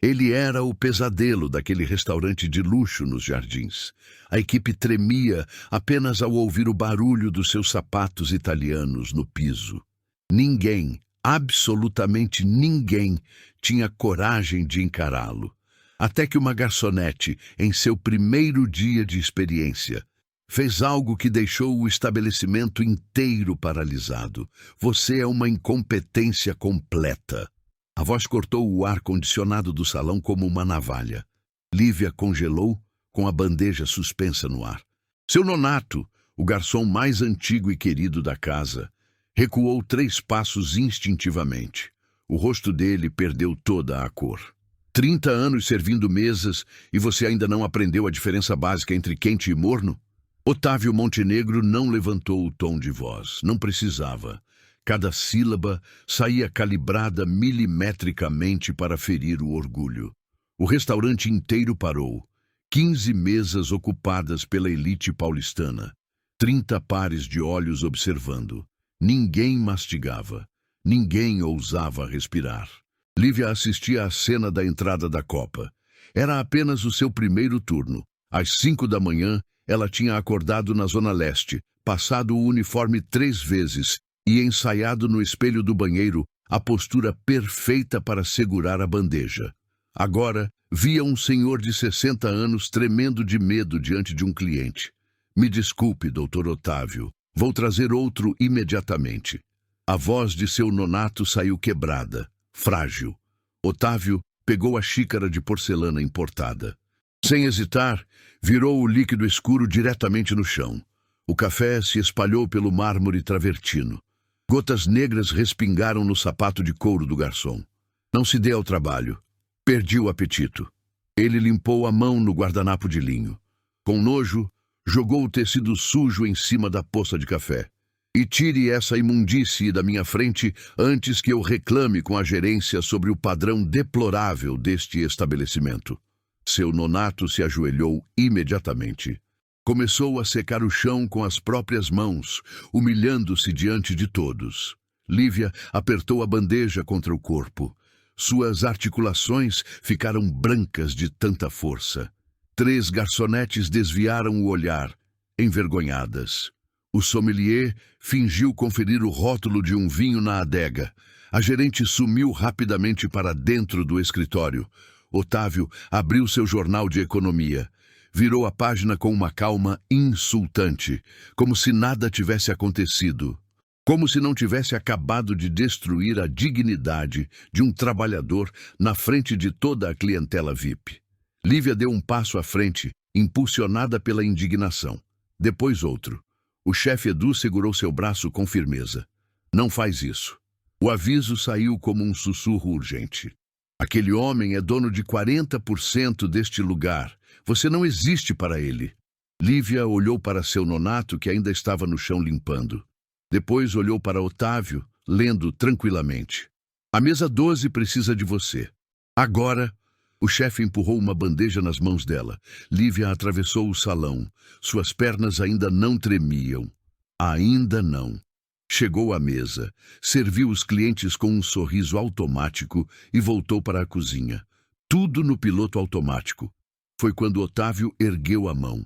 Ele era o pesadelo daquele restaurante de luxo nos Jardins. A equipe tremia apenas ao ouvir o barulho dos seus sapatos italianos no piso. Ninguém, absolutamente ninguém, tinha coragem de encará-lo. Até que uma garçonete, em seu primeiro dia de experiência, fez algo que deixou o estabelecimento inteiro paralisado. Você é uma incompetência completa. A voz cortou o ar-condicionado do salão como uma navalha. Lívia congelou, com a bandeja suspensa no ar. Seu nonato, o garçom mais antigo e querido da casa, recuou 3 passos instintivamente. O rosto dele perdeu toda a cor. 30 anos servindo mesas e você ainda não aprendeu a diferença básica entre quente e morno? Otávio Montenegro não levantou o tom de voz. Não precisava. Cada sílaba saía calibrada milimetricamente para ferir o orgulho. O restaurante inteiro parou. 15 mesas ocupadas pela elite paulistana. 30 pares de olhos observando. Ninguém mastigava. Ninguém ousava respirar. Lívia assistia à cena da entrada da Copa. Era apenas o seu primeiro turno. Às 5 da manhã, ela tinha acordado na Zona Leste, passado o uniforme 3 vezes e ensaiado no espelho do banheiro a postura perfeita para segurar a bandeja. Agora, via um senhor de 60 anos tremendo de medo diante de um cliente. Me desculpe, doutor Otávio. Vou trazer outro imediatamente. A voz de seu nonato saiu quebrada, frágil. Otávio pegou a xícara de porcelana importada. Sem hesitar, virou o líquido escuro diretamente no chão. O café se espalhou pelo mármore travertino. Gotas negras respingaram no sapato de couro do garçom. Não se dê ao trabalho. Perdi o apetite. Ele limpou a mão no guardanapo de linho. Com nojo, jogou o tecido sujo em cima da poça de café. E tire essa imundície da minha frente antes que eu reclame com a gerência sobre o padrão deplorável deste estabelecimento. Seu nonato se ajoelhou imediatamente. Começou a secar o chão com as próprias mãos, humilhando-se diante de todos. Lívia apertou a bandeja contra o corpo. Suas articulações ficaram brancas de tanta força. 3 garçonetes desviaram o olhar, envergonhadas. O sommelier fingiu conferir o rótulo de um vinho na adega. A gerente sumiu rapidamente para dentro do escritório. Otávio abriu seu jornal de economia. Virou a página com uma calma insultante, como se nada tivesse acontecido. Como se não tivesse acabado de destruir a dignidade de um trabalhador na frente de toda a clientela VIP. Lívia deu um passo à frente, impulsionada pela indignação. Depois outro. O chefe Edu segurou seu braço com firmeza. Não faz isso. O aviso saiu como um sussurro urgente. Aquele homem é dono de 40% deste lugar. Você não existe para ele. Lívia olhou para seu nonato, que ainda estava no chão limpando. Depois olhou para Otávio, lendo tranquilamente. A mesa 12 precisa de você. Agora. O chefe empurrou uma bandeja nas mãos dela. Lívia atravessou o salão. Suas pernas ainda não tremiam. Ainda não. Chegou à mesa, serviu os clientes com um sorriso automático e voltou para a cozinha. Tudo no piloto automático. Foi quando Otávio ergueu a mão.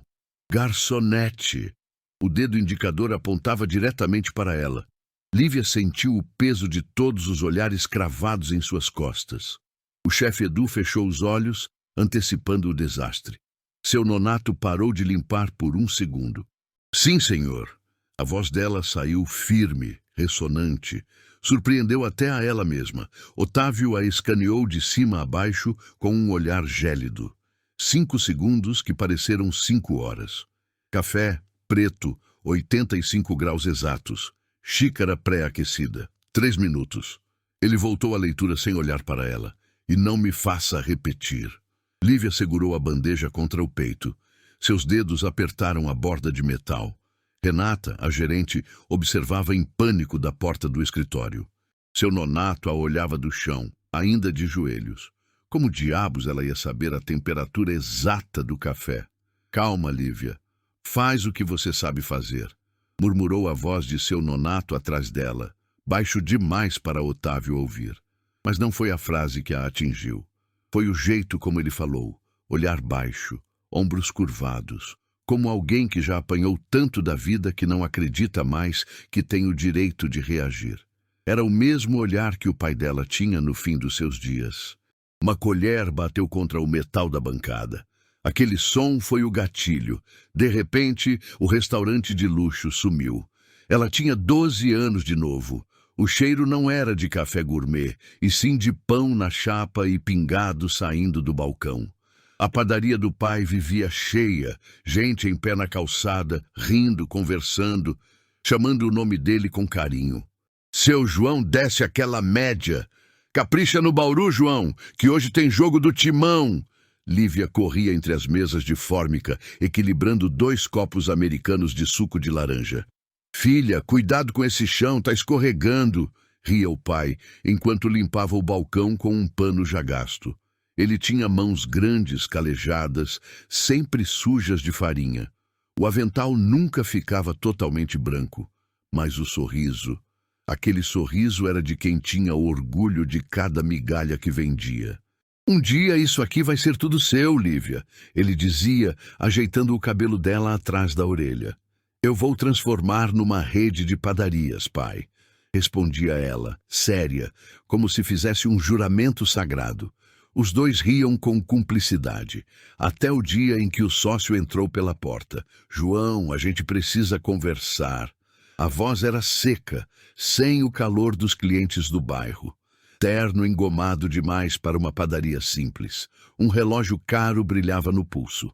Garçonete! O dedo indicador apontava diretamente para ela. Lívia sentiu o peso de todos os olhares cravados em suas costas. O chefe Edu fechou os olhos, antecipando o desastre. Seu nonato parou de limpar por um segundo. Sim, senhor. A voz dela saiu firme, ressonante. Surpreendeu até a ela mesma. Otávio a escaneou de cima a baixo com um olhar gélido. 5 segundos que pareceram 5 horas. Café, preto, 85 graus exatos. Xícara pré-aquecida. 3 minutos. Ele voltou à leitura sem olhar para ela. E não me faça repetir. Lívia segurou a bandeja contra o peito. Seus dedos apertaram a borda de metal. Renata, a gerente, observava em pânico da porta do escritório. Seu nonato a olhava do chão, ainda de joelhos. Como diabos ela ia saber a temperatura exata do café? Calma, Lívia. Faz o que você sabe fazer, murmurou a voz de seu nonato atrás dela, baixo demais para Otávio ouvir. Mas não foi a frase que a atingiu. Foi o jeito como ele falou, olhar baixo, ombros curvados, como alguém que já apanhou tanto da vida que não acredita mais que tem o direito de reagir. Era o mesmo olhar que o pai dela tinha no fim dos seus dias. Uma colher bateu contra o metal da bancada. Aquele som foi o gatilho. De repente, o restaurante de luxo sumiu. Ela tinha 12 anos de novo. O cheiro não era de café gourmet, e sim de pão na chapa e pingado saindo do balcão. A padaria do pai vivia cheia, gente em pé na calçada, rindo, conversando, chamando o nome dele com carinho. Seu João desce aquela média. Capricha no Bauru, João, que hoje tem jogo do Timão. Lívia corria entre as mesas de fórmica, equilibrando 2 copos americanos de suco de laranja. Filha, cuidado com esse chão, tá escorregando, ria o pai, enquanto limpava o balcão com um pano já gasto. Ele tinha mãos grandes, calejadas, sempre sujas de farinha. O avental nunca ficava totalmente branco, mas o sorriso, aquele sorriso era de quem tinha orgulho de cada migalha que vendia. Um dia isso aqui vai ser tudo seu, Lívia, ele dizia, ajeitando o cabelo dela atrás da orelha. Eu vou transformar numa rede de padarias, pai, respondia ela, séria, como se fizesse um juramento sagrado. Os dois riam com cumplicidade, até o dia em que o sócio entrou pela porta. João, a gente precisa conversar. A voz era seca, sem o calor dos clientes do bairro. Terno engomado demais para uma padaria simples. Um relógio caro brilhava no pulso.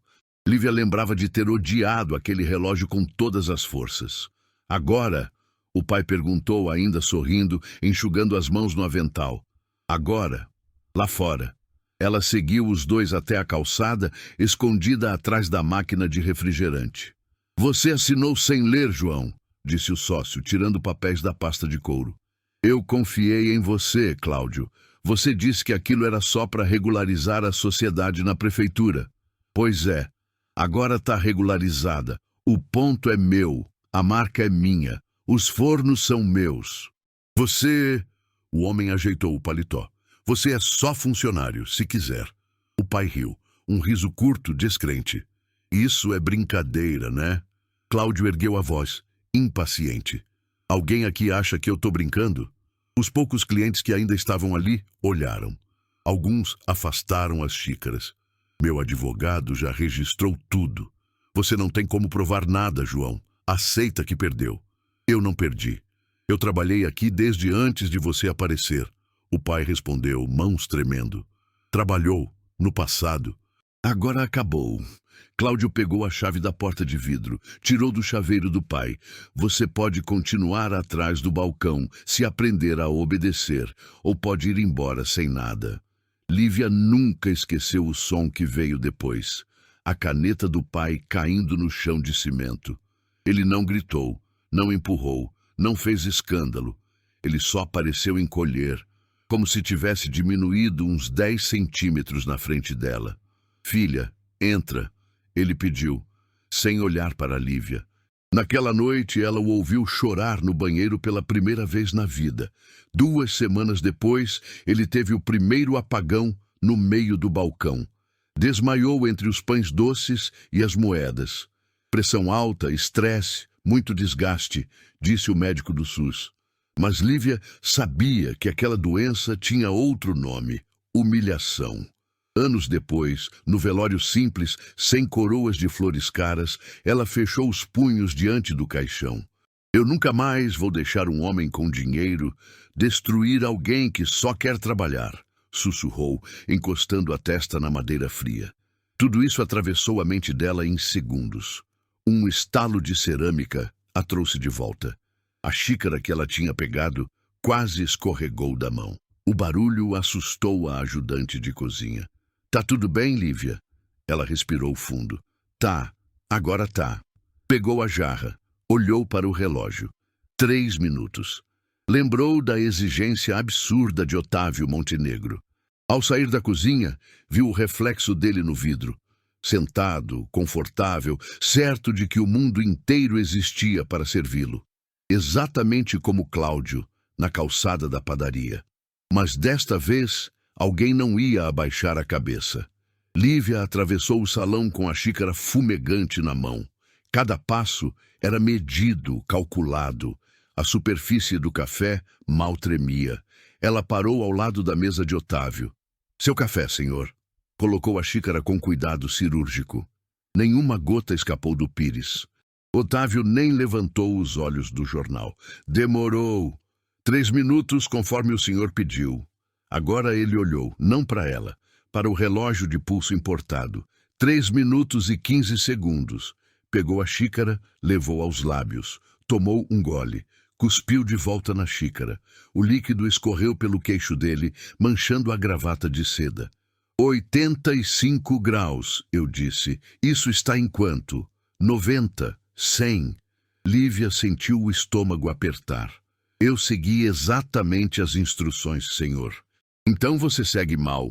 Lívia lembrava de ter odiado aquele relógio com todas as forças. Agora, o pai perguntou, ainda sorrindo, enxugando as mãos no avental. Agora, lá fora. Ela seguiu os dois até a calçada, escondida atrás da máquina de refrigerante. Você assinou sem ler, João, disse o sócio, tirando papéis da pasta de couro. Eu confiei em você, Cláudio. Você disse que aquilo era só para regularizar a sociedade na prefeitura. Pois é. Agora está regularizada. O ponto é meu. A marca é minha. Os fornos são meus. Você... O homem ajeitou o paletó. Você é só funcionário, se quiser. O pai riu. Um riso curto, descrente. Isso é brincadeira, né? Cláudio ergueu a voz, impaciente. Alguém aqui acha que eu tô brincando? Os poucos clientes que ainda estavam ali olharam. Alguns afastaram as xícaras. Meu advogado já registrou tudo. Você não tem como provar nada, João. Aceita que perdeu. Eu não perdi. Eu trabalhei aqui desde antes de você aparecer. O pai respondeu, mãos tremendo. Trabalhou, no passado. Agora acabou. Cláudio pegou a chave da porta de vidro, tirou do chaveiro do pai. Você pode continuar atrás do balcão, se aprender a obedecer, ou pode ir embora sem nada. Lívia nunca esqueceu o som que veio depois. A caneta do pai caindo no chão de cimento. Ele não gritou, não empurrou, não fez escândalo. Ele só pareceu encolher, como se tivesse diminuído uns 10 centímetros na frente dela. Filha, entra, ele pediu, sem olhar para Lívia. Naquela noite, ela o ouviu chorar no banheiro pela primeira vez na vida. 2 semanas depois, ele teve o primeiro apagão no meio do balcão. Desmaiou entre os pães doces e as moedas. Pressão alta, estresse, muito desgaste, disse o médico do SUS. Mas Lívia sabia que aquela doença tinha outro nome, humilhação. Anos depois, no velório simples, sem coroas de flores caras, ela fechou os punhos diante do caixão. Eu nunca mais vou deixar um homem com dinheiro destruir alguém que só quer trabalhar, sussurrou, encostando a testa na madeira fria. Tudo isso atravessou a mente dela em segundos. Um estalo de cerâmica a trouxe de volta. A xícara que ela tinha pegado quase escorregou da mão. O barulho assustou a ajudante de cozinha. Tá tudo bem, Lívia? Ela respirou fundo. Tá, agora tá. Pegou a jarra, olhou para o relógio. 3 minutos. Lembrou da exigência absurda de Otávio Montenegro. Ao sair da cozinha, viu o reflexo dele no vidro. Sentado, confortável, certo de que o mundo inteiro existia para servi-lo. Exatamente como Cláudio, na calçada da padaria. Mas desta vez, Alguém não ia abaixar a cabeça. Lívia atravessou o salão com a xícara fumegante na mão. Cada passo era medido, calculado. A superfície do café mal tremia. Ela parou ao lado da mesa de Otávio. Seu café, senhor. Colocou a xícara com cuidado cirúrgico. Nenhuma gota escapou do pires. Otávio nem levantou os olhos do jornal. Demorou. 3 minutos, conforme o senhor pediu. Agora ele olhou, não para ela, para o relógio de pulso importado. 3 minutos e 15 segundos. Pegou a xícara, levou aos lábios. Tomou um gole. Cuspiu de volta na xícara. O líquido escorreu pelo queixo dele, manchando a gravata de seda. 85 graus, eu disse. Isso está em quanto? 90, 100. Lívia sentiu o estômago apertar. Eu segui exatamente as instruções, senhor. Então você segue mal.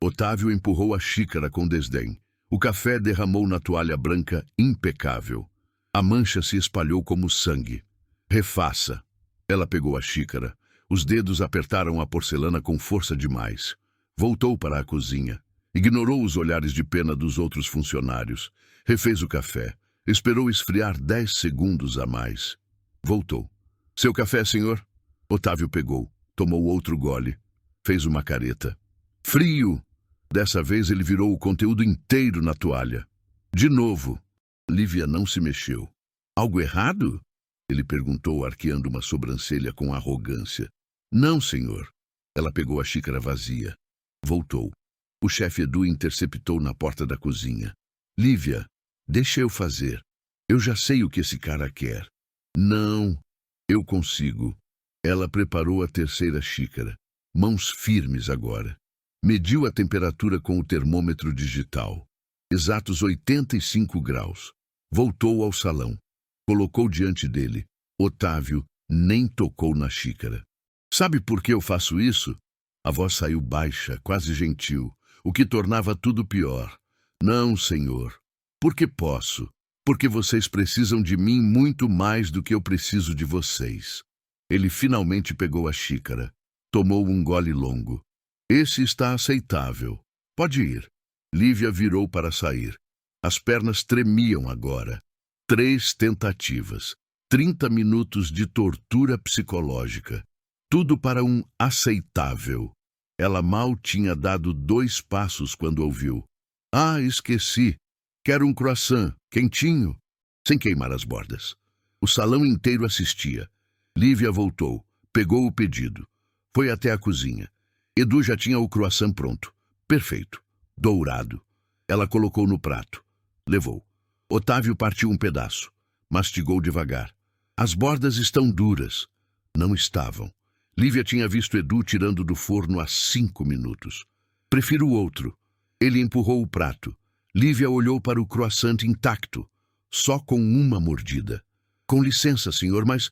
Otávio empurrou a xícara com desdém. O café derramou na toalha branca impecável. A mancha se espalhou como sangue. Refaça. Ela pegou a xícara. Os dedos apertaram a porcelana com força demais. Voltou para a cozinha. Ignorou os olhares de pena dos outros funcionários. Refez o café. Esperou esfriar 10 segundos a mais. Voltou. Seu café, senhor? Otávio pegou. Tomou outro gole. Fez uma careta. Frio! Dessa vez ele virou o conteúdo inteiro na toalha. De novo. Lívia não se mexeu. Algo errado? Ele perguntou, arqueando uma sobrancelha com arrogância. Não, senhor. Ela pegou a xícara vazia. Voltou. O chefe Edu interceptou na porta da cozinha. Lívia, deixa eu fazer. Eu já sei o que esse cara quer. Não, eu consigo. Ela preparou a terceira xícara. Mãos firmes agora. Mediu a temperatura com o termômetro digital. Exatos 85 graus. Voltou ao salão. Colocou diante dele. Otávio nem tocou na xícara. Sabe por que eu faço isso? A voz saiu baixa, quase gentil, o que tornava tudo pior. Não, senhor. Porque posso. Porque vocês precisam de mim muito mais do que eu preciso de vocês. Ele finalmente pegou a xícara. Tomou um gole longo. Esse está aceitável. Pode ir. Lívia virou para sair. As pernas tremiam agora. 3 tentativas. 30 minutos de tortura psicológica. Tudo para um aceitável. Ela mal tinha dado 2 passos quando ouviu. Ah, esqueci. Quero um croissant, quentinho, sem queimar as bordas. O salão inteiro assistia. Lívia voltou, pegou o pedido. Foi até a cozinha. Edu já tinha o croissant pronto. Perfeito. Dourado. Ela colocou no prato. Levou. Otávio partiu um pedaço. Mastigou devagar. As bordas estão duras. Não estavam. Lívia tinha visto Edu tirando do forno há 5 minutos. Prefiro o outro. Ele empurrou o prato. Lívia olhou para o croissant intacto, só com uma mordida. Com licença, senhor, mas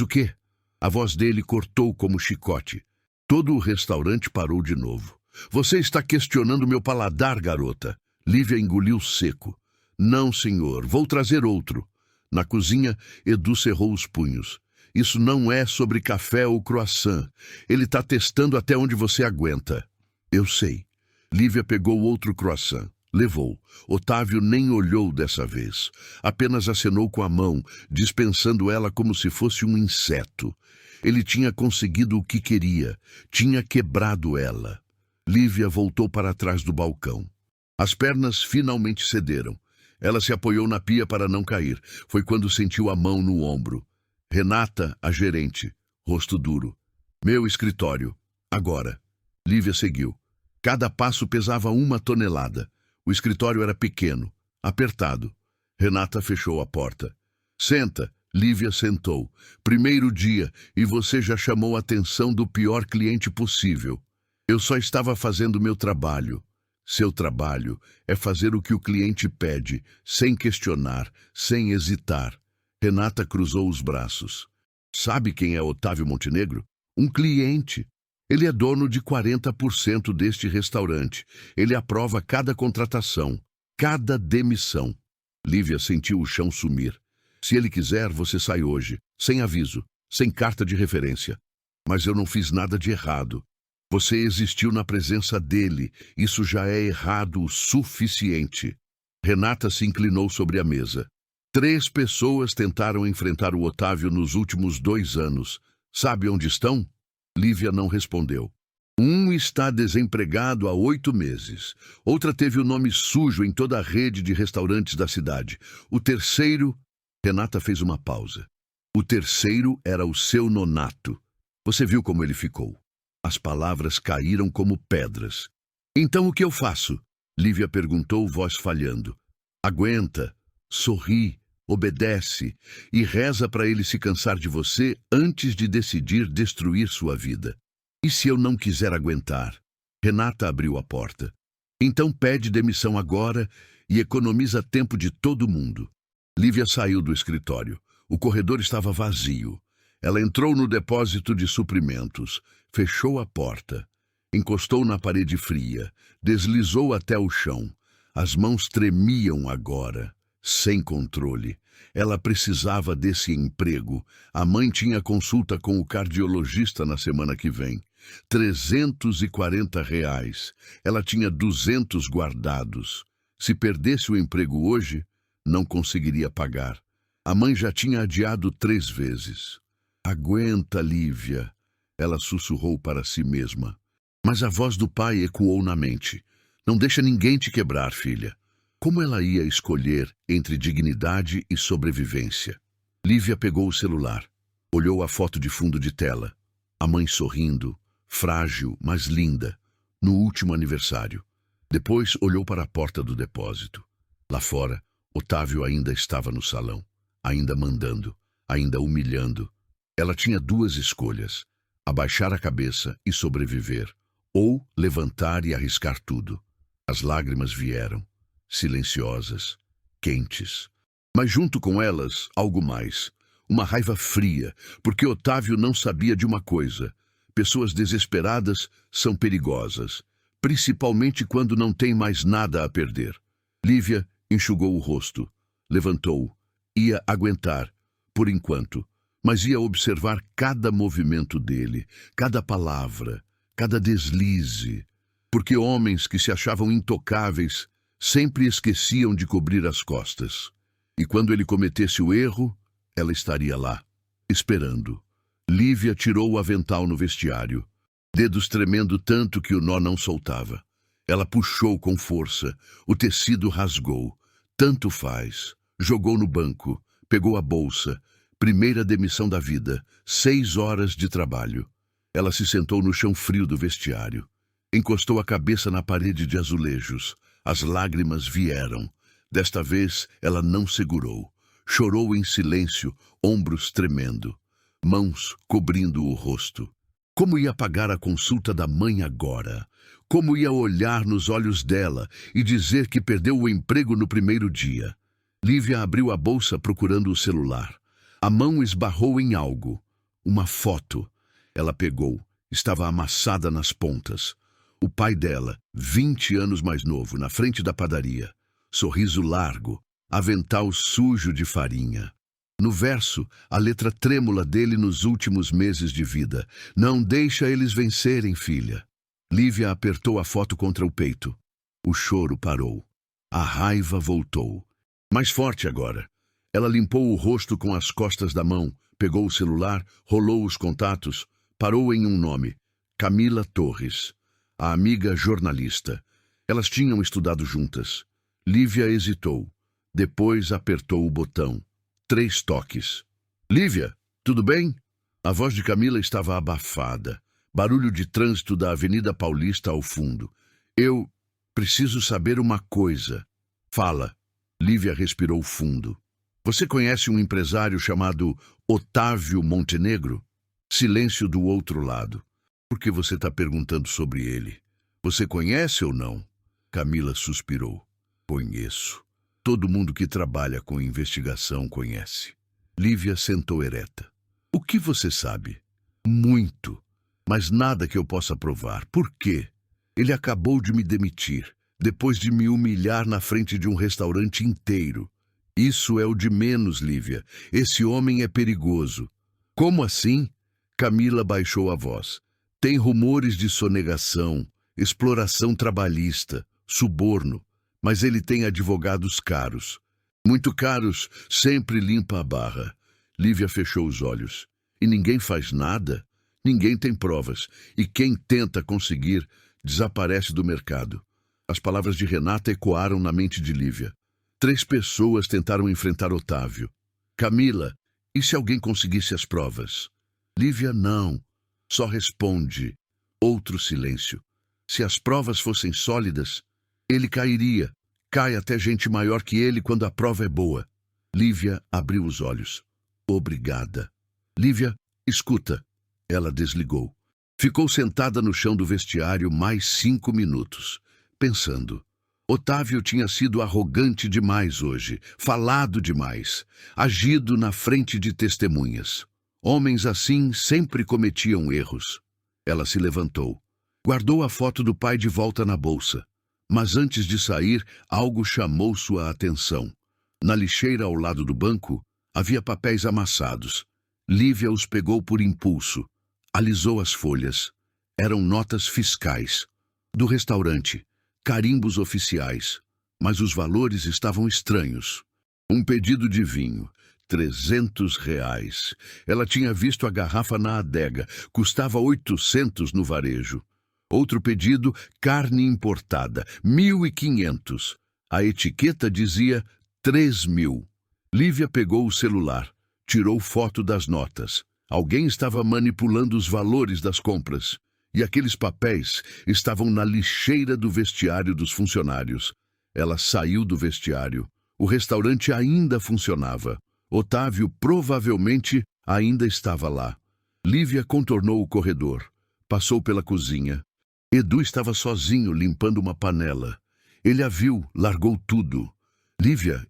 o quê? A voz dele cortou como chicote. Todo o restaurante parou de novo. Você está questionando meu paladar, garota. Lívia engoliu seco. Não, senhor, vou trazer outro. Na cozinha, Edu cerrou os punhos. Isso não é sobre café ou croissant. Ele está testando até onde você aguenta. Eu sei. Lívia pegou outro croissant. Levou. Otávio nem olhou dessa vez. Apenas acenou com a mão, dispensando ela como se fosse um inseto. Ele tinha conseguido o que queria. Tinha quebrado ela. Lívia voltou para trás do balcão. As pernas finalmente cederam. Ela se apoiou na pia para não cair. Foi quando sentiu a mão no ombro. Renata, a gerente. Rosto duro. Meu escritório. Agora. Lívia seguiu. Cada passo pesava 1 tonelada. O escritório era pequeno, apertado. Renata fechou a porta. Senta. Lívia sentou. Primeiro dia, e você já chamou a atenção do pior cliente possível. Eu só estava fazendo meu trabalho. Seu trabalho é fazer o que o cliente pede, sem questionar, sem hesitar. Renata cruzou os braços. Sabe quem é Otávio Montenegro? Um cliente. Ele é dono de 40% deste restaurante. Ele aprova cada contratação, cada demissão. Lívia sentiu o chão sumir. Se ele quiser, você sai hoje, sem aviso, sem carta de referência. Mas eu não fiz nada de errado. Você existiu na presença dele. Isso já é errado o suficiente. Renata se inclinou sobre a mesa. 3 pessoas tentaram enfrentar o Otávio nos últimos 2 anos. Sabe onde estão? Lívia não respondeu. Um está desempregado há 8 meses. Outra teve o nome sujo em toda a rede de restaurantes da cidade. O terceiro... Renata fez uma pausa. O terceiro era o seu Nonato. Você viu como ele ficou? As palavras caíram como pedras. Então o que eu faço? Lívia perguntou, voz falhando. Aguenta, sorri, obedece e reza para ele se cansar de você antes de decidir destruir sua vida. E se eu não quiser aguentar? Renata abriu a porta. Então pede demissão agora e economiza tempo de todo mundo. Lívia saiu do escritório. O corredor estava vazio. Ela entrou no depósito de suprimentos, fechou a porta, encostou na parede fria, deslizou até o chão. As mãos tremiam agora, sem controle. Ela precisava desse emprego. A mãe tinha consulta com o cardiologista na semana que vem. R$ 340. Ela tinha 200 guardados. Se perdesse o emprego hoje, não conseguiria pagar. A mãe já tinha adiado 3 vezes. Aguenta, Lívia, ela sussurrou para si mesma. Mas a voz do pai ecoou na mente. Não deixa ninguém te quebrar, filha. Como ela ia escolher entre dignidade e sobrevivência? Lívia pegou o celular. Olhou a foto de fundo de tela. A mãe sorrindo, frágil, mas linda, no último aniversário. Depois olhou para a porta do depósito. Lá fora, Otávio ainda estava no salão, ainda mandando, ainda humilhando. Ela tinha 2 escolhas: abaixar a cabeça e sobreviver, ou levantar e arriscar tudo. As lágrimas vieram, silenciosas, quentes. Mas junto com elas, algo mais. Uma raiva fria, porque Otávio não sabia de uma coisa. Pessoas desesperadas são perigosas, principalmente quando não tem mais nada a perder. Lívia enxugou o rosto, levantou, ia aguentar, por enquanto, mas ia observar cada movimento dele, cada palavra, cada deslize, porque homens que se achavam intocáveis sempre esqueciam de cobrir as costas. E quando ele cometesse o erro, ela estaria lá, esperando. Lívia tirou o avental no vestiário, dedos tremendo tanto que o nó não soltava. Ela puxou com força, o tecido rasgou. Tanto faz. Jogou no banco, pegou a bolsa. Primeira demissão da vida, 6 horas de trabalho. Ela se sentou no chão frio do vestiário. Encostou a cabeça na parede de azulejos. As lágrimas vieram. Desta vez, ela não segurou. Chorou em silêncio, ombros tremendo, mãos cobrindo o rosto. Como ia pagar a consulta da mãe agora? Como ia olhar nos olhos dela e dizer que perdeu o emprego no primeiro dia? Lívia abriu a bolsa procurando o celular. A mão esbarrou em algo. Uma foto. Ela pegou. Estava amassada nas pontas. O pai dela, 20 anos mais novo, na frente da padaria. Sorriso largo, avental sujo de farinha. No verso, a letra trêmula dele nos últimos meses de vida. Não deixa eles vencerem, filha. Lívia apertou a foto contra o peito. O choro parou. A raiva voltou. Mais forte agora. Ela limpou o rosto com as costas da mão, pegou o celular, rolou os contatos, parou em um nome. Camila Torres, a amiga jornalista. Elas tinham estudado juntas. Lívia hesitou. Depois apertou o botão. 3 toques. Lívia, tudo bem? A voz de Camila estava abafada. Barulho de trânsito da Avenida Paulista ao fundo. Eu preciso saber uma coisa. Fala. Lívia respirou fundo. Você conhece um empresário chamado Otávio Montenegro? Silêncio do outro lado. Por que você está perguntando sobre ele? Você conhece ou não? Camila suspirou. Conheço. Todo mundo que trabalha com investigação conhece. Lívia sentou ereta. O que você sabe? Muito. Mas nada que eu possa provar. Por quê? Ele acabou de me demitir, depois de me humilhar na frente de um restaurante inteiro. Isso é o de menos, Lívia. Esse homem é perigoso. Como assim? Camila baixou a voz. Tem rumores de sonegação, exploração trabalhista, suborno, mas ele tem advogados caros. Muito caros, sempre limpa a barra. Lívia fechou os olhos. E ninguém faz nada? Ninguém tem provas. E quem tenta conseguir, desaparece do mercado. As palavras de Renata ecoaram na mente de Lívia. 3 pessoas tentaram enfrentar Otávio. Camila, e se alguém conseguisse as provas? Lívia não. Só responde. Outro silêncio. Se as provas fossem sólidas, ele cairia. Cai até gente maior que ele quando a prova é boa. Lívia abriu os olhos. Obrigada. Lívia, escuta. Ela desligou. Ficou sentada no chão do vestiário mais 5 minutos, pensando. Otávio tinha sido arrogante demais hoje, falado demais, agido na frente de testemunhas. Homens assim sempre cometiam erros. Ela se levantou. Guardou a foto do pai de volta na bolsa. Mas antes de sair, algo chamou sua atenção. Na lixeira ao lado do banco, havia papéis amassados. Lívia os pegou por impulso. Alisou as folhas. Eram notas fiscais. Do restaurante. Carimbos oficiais. Mas os valores estavam estranhos. Um pedido de vinho. R$300. Ela tinha visto a garrafa na adega. Custava 800 no varejo. Outro pedido, carne importada, 1.500. A etiqueta dizia 3.000. Lívia pegou o celular, tirou foto das notas. Alguém estava manipulando os valores das compras. E aqueles papéis estavam na lixeira do vestiário dos funcionários. Ela saiu do vestiário. O restaurante ainda funcionava. Otávio provavelmente ainda estava lá. Lívia contornou o corredor. Passou pela cozinha. Edu estava sozinho limpando uma panela. Ele a viu, largou tudo. Lívia,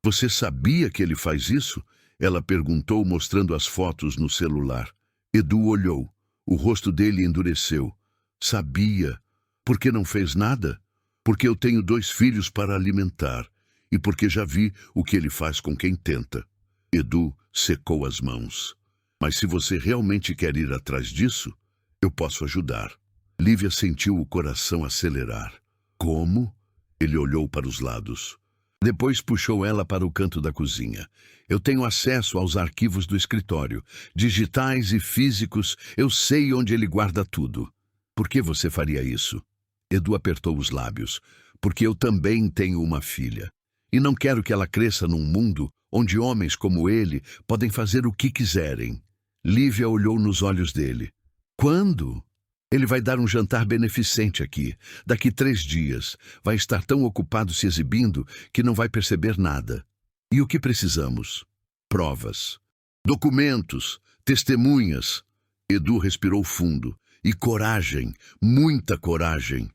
Você sabia que ele faz isso? Ela perguntou, mostrando as fotos no celular. Edu olhou. O rosto dele endureceu. Sabia. Por que não fez nada? Porque eu tenho 2 filhos para alimentar. E porque já vi o que ele faz com quem tenta. Edu secou as mãos. Mas se você realmente quer ir atrás disso, eu posso ajudar. Lívia sentiu o coração acelerar. Como? Ele olhou para os lados. Depois puxou ela para o canto da cozinha. Eu tenho acesso aos arquivos do escritório. Digitais e físicos, eu sei onde ele guarda tudo. Por que você faria isso? Edu apertou os lábios. Porque eu também tenho uma filha. E não quero que ela cresça num mundo onde homens como ele podem fazer o que quiserem. Lívia olhou nos olhos dele. Quando? Ele vai dar um jantar beneficente aqui. Daqui 3 dias. Vai estar tão ocupado se exibindo que não vai perceber nada. E o que precisamos? Provas. Documentos. Testemunhas. Edu respirou fundo. E coragem. Muita coragem.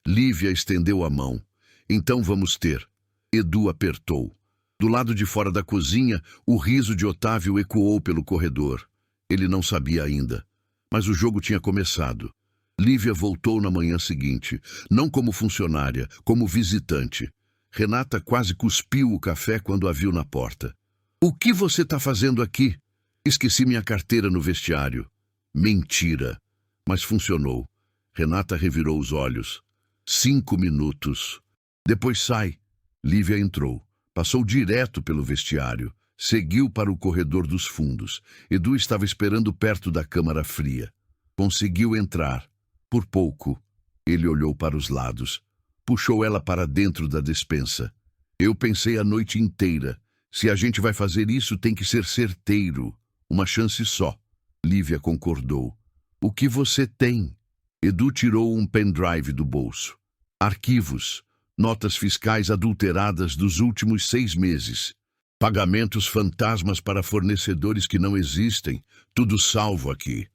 Lívia estendeu a mão. Então vamos ter. Edu apertou. Do lado de fora da cozinha, o riso de Otávio ecoou pelo corredor. Ele não sabia ainda. Mas o jogo tinha começado. Lívia voltou na manhã seguinte, não como funcionária, como visitante. Renata quase cuspiu o café quando a viu na porta. O que você está fazendo aqui? Esqueci minha carteira no vestiário. Mentira. Mas funcionou. Renata revirou os olhos. 5 minutos. Depois sai. Lívia entrou. Passou direto pelo vestiário. Seguiu para o corredor dos fundos. Edu estava esperando perto da câmara fria. Conseguiu entrar. Por pouco. Ele olhou para os lados. Puxou ela para dentro da despensa. Eu pensei a noite inteira. Se a gente vai fazer isso, tem que ser certeiro. Uma chance só. Lívia concordou. O que você tem? Edu tirou um pendrive do bolso. Arquivos. Notas fiscais adulteradas dos últimos 6 meses. Pagamentos fantasmas para fornecedores que não existem. Tudo salvo aqui.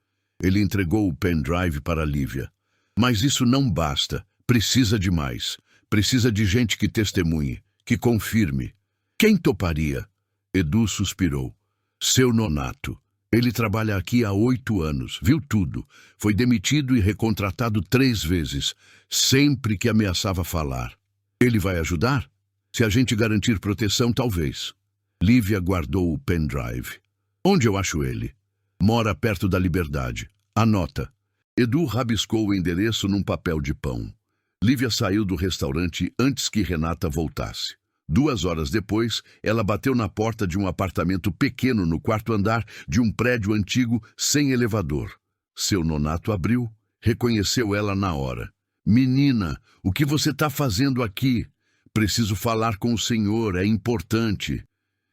Ele entregou o pendrive para Lívia. Mas isso não basta. Precisa de mais. Precisa de gente que testemunhe, que confirme. Quem toparia? Edu suspirou. Seu Nonato. Ele trabalha aqui há 8 anos. Viu tudo. Foi demitido e recontratado 3 vezes. Sempre que ameaçava falar. Ele vai ajudar? Se a gente garantir proteção, talvez. Lívia guardou o pendrive. Onde eu acho ele? Mora perto da Liberdade. Anota. Edu rabiscou o endereço num papel de pão. Lívia saiu do restaurante antes que Renata voltasse. 2 horas depois, ela bateu na porta de um apartamento pequeno no 4º andar de um prédio antigo sem elevador. Seu nonato abriu, reconheceu ela na hora. "Menina, o que você está fazendo aqui? Preciso falar com o senhor, é importante."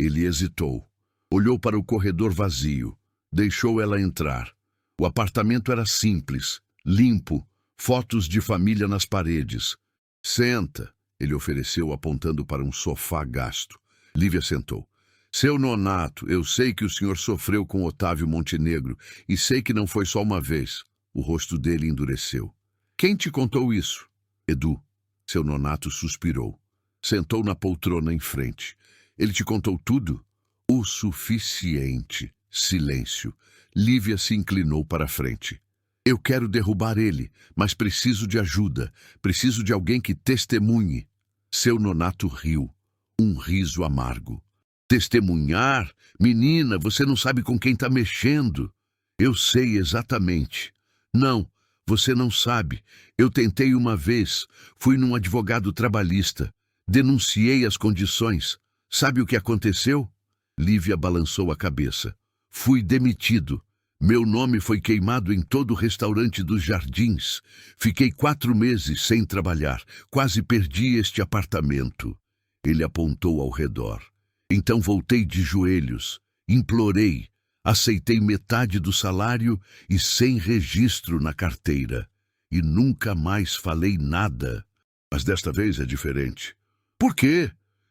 Ele hesitou. Olhou para o corredor vazio. Deixou ela entrar. O apartamento era simples, limpo, fotos de família nas paredes. "Senta", ele ofereceu, apontando para um sofá gasto. Lívia sentou. "Seu nonato, eu sei que o senhor sofreu com Otávio Montenegro e sei que não foi só uma vez." O rosto dele endureceu. "Quem te contou isso?" "Edu." Seu nonato suspirou. Sentou na poltrona em frente. "Ele te contou tudo?" "O suficiente." Silêncio. Lívia se inclinou para a frente. "Eu quero derrubar ele, mas preciso de ajuda. Preciso de alguém que testemunhe." Seu nonato riu. Um riso amargo. "Testemunhar? Menina, você não sabe com quem está mexendo." "Eu sei exatamente." "Não, você não sabe. Eu tentei uma vez. Fui num advogado trabalhista. Denunciei as condições. Sabe o que aconteceu?" Lívia balançou a cabeça. "Fui demitido. Meu nome foi queimado em todo o restaurante dos Jardins. Fiquei 4 meses sem trabalhar. Quase perdi este apartamento." Ele apontou ao redor. "Então voltei de joelhos. Implorei. Aceitei metade do salário e sem registro na carteira. E nunca mais falei nada. Mas desta vez é diferente." "Por quê?"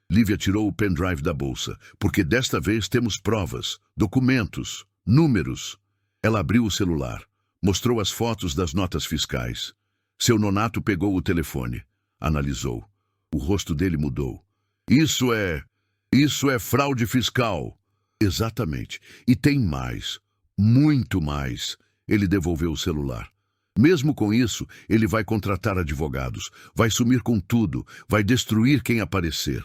Lívia tirou o pendrive da bolsa. "Porque desta vez temos provas, documentos, números." Ela abriu o celular. Mostrou as fotos das notas fiscais. Seu nonato pegou o telefone. Analisou. O rosto dele mudou. Isso é fraude fiscal." "Exatamente. E tem mais. Muito mais." Ele devolveu o celular. "Mesmo com isso, ele vai contratar advogados. Vai sumir com tudo. Vai destruir quem aparecer.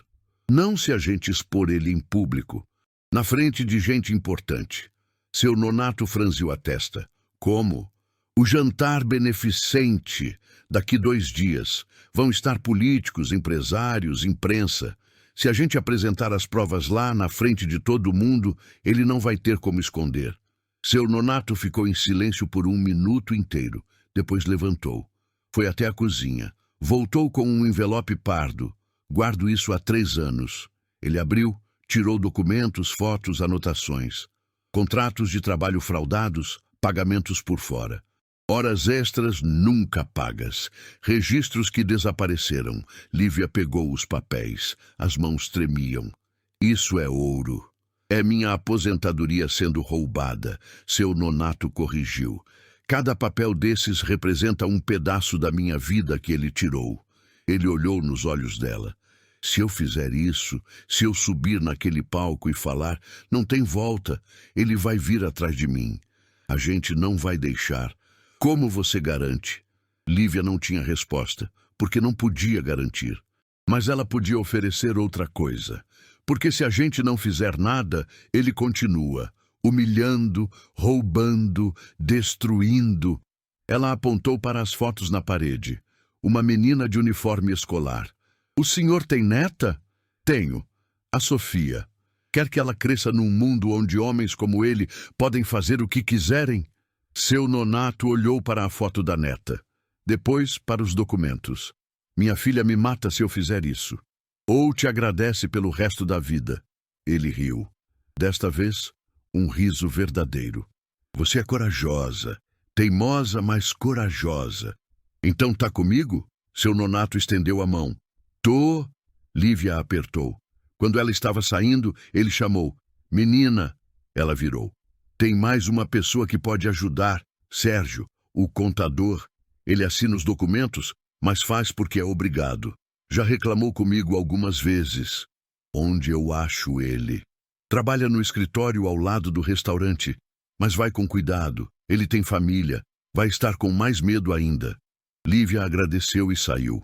Não se a gente expor ele em público. Na frente de gente importante." Seu nonato franziu a testa. "Como?" "O jantar beneficente. Daqui 2 dias. Vão estar políticos, empresários, imprensa. Se a gente apresentar as provas lá, na frente de todo mundo, ele não vai ter como esconder." Seu nonato ficou em silêncio por 1 minuto inteiro. Depois levantou. Foi até a cozinha. Voltou com um envelope pardo. "Guardo isso há 3 anos." Ele abriu, tirou documentos, fotos, anotações. Contratos de trabalho fraudados, pagamentos por fora. Horas extras nunca pagas. Registros que desapareceram. Lívia pegou os papéis. As mãos tremiam. "Isso é ouro. É minha aposentadoria sendo roubada." Seu nonato corrigiu. "Cada papel desses representa um pedaço da minha vida que ele tirou." Ele olhou nos olhos dela. "Se eu fizer isso, se eu subir naquele palco e falar, não tem volta. Ele vai vir atrás de mim. A gente não vai deixar. Como você garante?" Lívia não tinha resposta, porque não podia garantir. Mas ela podia oferecer outra coisa. Porque se a gente não fizer nada, ele continua, humilhando, roubando, destruindo. Ela apontou para as fotos na parede. Uma menina de uniforme escolar. "O senhor tem neta?" "Tenho. A Sofia. Quer que ela cresça num mundo onde homens como ele podem fazer o que quiserem?" Seu nonato olhou para a foto da neta. Depois para os documentos. "Minha filha me mata se eu fizer isso. Ou te agradece pelo resto da vida." Ele riu. Desta vez, um riso verdadeiro. "Você é corajosa. Teimosa, mas corajosa. Então tá comigo?" Seu nonato estendeu a mão. "Tô." Lívia a apertou. Quando ela estava saindo, ele chamou. "Menina." Ela virou. "Tem mais uma pessoa que pode ajudar. Sérgio, o contador. Ele assina os documentos, mas faz porque é obrigado. Já reclamou comigo algumas vezes." "Onde eu acho ele?" "Trabalha no escritório ao lado do restaurante. Mas vai com cuidado. Ele tem família. Vai estar com mais medo ainda." Lívia agradeceu e saiu.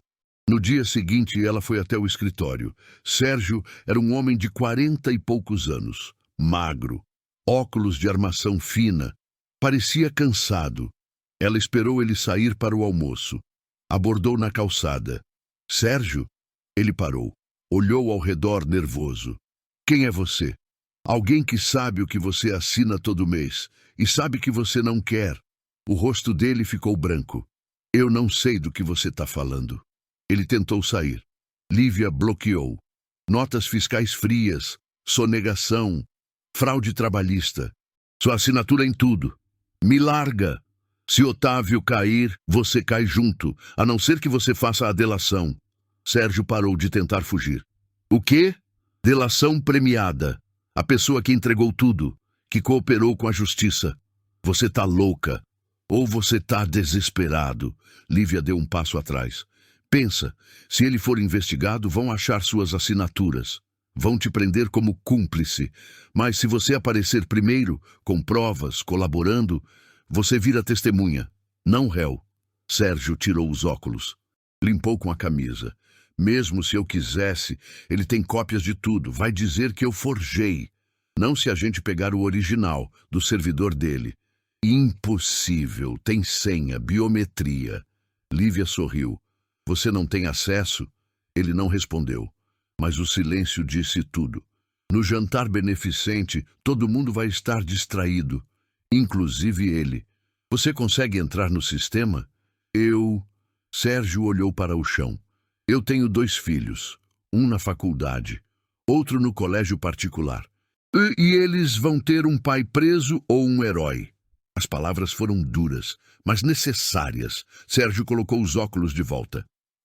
No dia seguinte, ela foi até o escritório. Sérgio era um homem de 40 e poucos anos, magro, óculos de armação fina. Parecia cansado. Ela esperou ele sair para o almoço. Abordou na calçada. Sérgio? Ele parou. Olhou ao redor nervoso. Quem é você? Alguém que sabe o que você assina todo mês e sabe que você não quer. O rosto dele ficou branco. Eu não sei do que você está falando. Ele tentou sair. Lívia bloqueou. Notas fiscais frias, sonegação, fraude trabalhista. Sua assinatura em tudo. Me larga. Se Otávio cair, você cai junto, a não ser que você faça a delação. Sérgio parou de tentar fugir. O quê? Delação premiada. A pessoa que entregou tudo, que cooperou com a justiça. Você tá louca. Ou você tá desesperado. Lívia deu um passo atrás. Pensa, se ele for investigado, vão achar suas assinaturas. Vão te prender como cúmplice. Mas se você aparecer primeiro, com provas, colaborando, você vira testemunha, não réu. Sérgio tirou os óculos. Limpou com a camisa. Mesmo se eu quisesse, ele tem cópias de tudo. Vai dizer que eu forjei. Não se a gente pegar o original, do servidor dele. Impossível. Tem senha, biometria. Lívia sorriu. Você não tem acesso? Ele não respondeu. Mas o silêncio disse tudo. No jantar beneficente, todo mundo vai estar distraído. Inclusive ele. Você consegue entrar no sistema? Sérgio olhou para o chão. Eu tenho 2 filhos. Um na faculdade. Outro no colégio particular. E eles vão ter um pai preso ou um herói. As palavras foram duras, mas necessárias. Sérgio colocou os óculos de volta.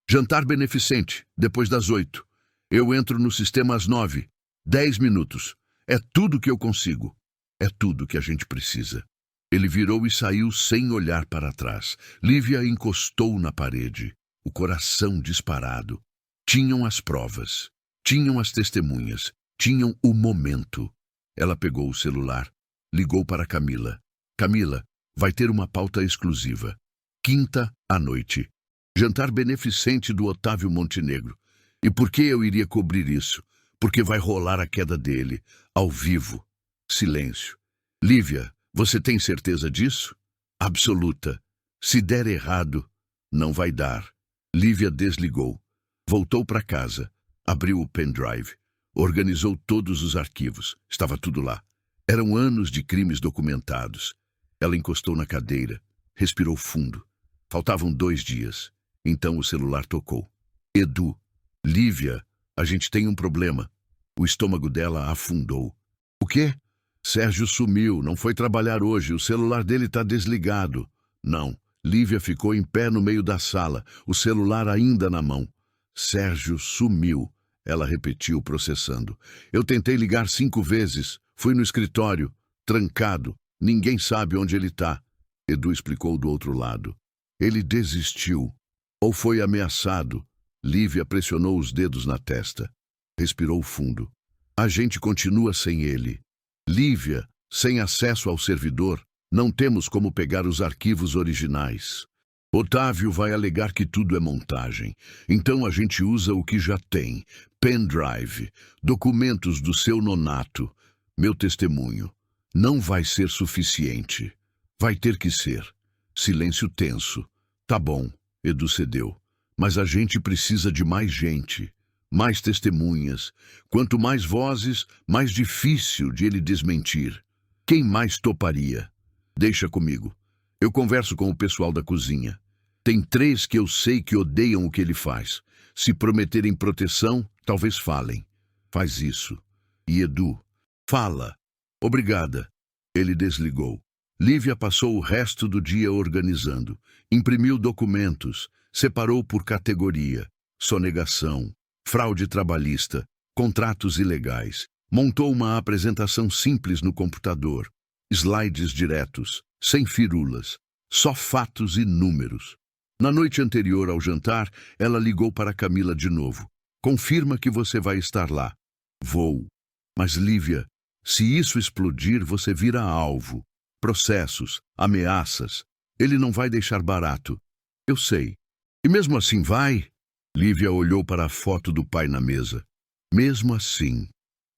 Jantar beneficente, depois das 8. Eu entro no sistema às 9. 10 minutos. É tudo que eu consigo. É tudo que a gente precisa. Ele virou e saiu sem olhar para trás. Lívia encostou na parede, o coração disparado. Tinham as provas, tinham as testemunhas, tinham o momento. Ela pegou o celular, ligou para Camila. Camila, vai ter uma pauta exclusiva. Quinta à noite. Jantar beneficente do Otávio Montenegro. E por que eu iria cobrir isso? Porque vai rolar a queda dele, ao vivo. Silêncio. Lívia, você tem certeza disso? Absoluta. Se der errado, não vai dar. Lívia desligou. Voltou para casa. Abriu o pendrive. Organizou todos os arquivos. Estava tudo lá. Eram anos de crimes documentados. Ela encostou na cadeira. Respirou fundo. Faltavam 2 dias. Então o celular tocou. Edu. Lívia, a gente tem um problema. O estômago dela afundou. O quê? Sérgio sumiu, não foi trabalhar hoje, o celular dele está desligado. Não, Lívia ficou em pé no meio da sala, o celular ainda na mão. Sérgio sumiu, ela repetiu, processando. Eu tentei ligar 5 vezes, fui no escritório, trancado, ninguém sabe onde ele está. Edu explicou do outro lado. Ele desistiu, ou foi ameaçado. Lívia pressionou os dedos na testa. Respirou fundo. A gente continua sem ele. Lívia, sem acesso ao servidor, não temos como pegar os arquivos originais. Otávio vai alegar que tudo é montagem. Então a gente usa o que já tem. Pendrive, documentos do seu nonato, meu testemunho. Não vai ser suficiente. Vai ter que ser. Silêncio tenso. Tá bom, Edu cedeu. Mas a gente precisa de mais gente. Mais testemunhas. Quanto mais vozes, mais difícil de ele desmentir. Quem mais toparia? Deixa comigo. Eu converso com o pessoal da cozinha. Tem 3 que eu sei que odeiam o que ele faz. Se prometerem proteção, talvez falem. Faz isso. E Edu, fala. Obrigada. Ele desligou. Lívia passou o resto do dia organizando. Imprimiu documentos. Separou por categoria. Sonegação. Fraude trabalhista, contratos ilegais. Montou uma apresentação simples no computador. Slides diretos, sem firulas, só fatos e números. Na noite anterior ao jantar, ela ligou para Camila de novo. Confirma que você vai estar lá. Vou. Mas, Lívia, se isso explodir, você vira alvo. Processos, ameaças. Ele não vai deixar barato. Eu sei. E mesmo assim vai? Lívia olhou para a foto do pai na mesa. Mesmo assim.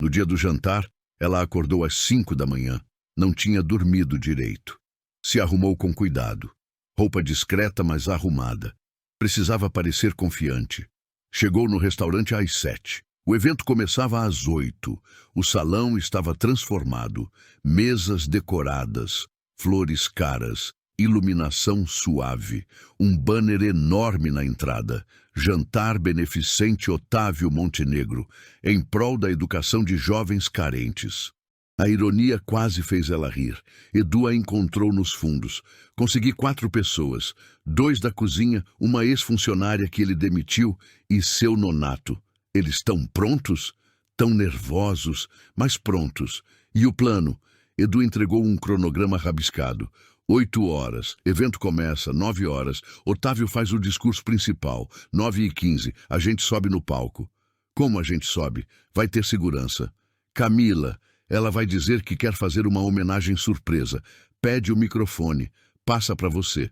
No dia do jantar, ela acordou às 5 da manhã. Não tinha dormido direito. Se arrumou com cuidado. roupa discreta, mas arrumada. Precisava parecer confiante. Chegou no restaurante às 7. O evento começava às 8. O salão estava transformado. Mesas decoradas, flores caras, iluminação suave, um banner enorme na entrada. Jantar beneficente Otávio Montenegro, em prol da educação de jovens carentes. A ironia quase fez ela rir. Edu a encontrou nos fundos. Consegui 4 pessoas, 2 da cozinha, uma ex-funcionária que ele demitiu e seu nonato. Eles estão prontos? Tão nervosos, mas prontos. E o plano? Edu entregou um cronograma rabiscado. 8 horas, evento começa, 9 horas, Otávio faz o discurso principal, 9h15, a gente sobe no palco. Como a gente sobe? Vai ter segurança. Camila, ela vai dizer que quer fazer uma homenagem surpresa. Pede o microfone, passa para você.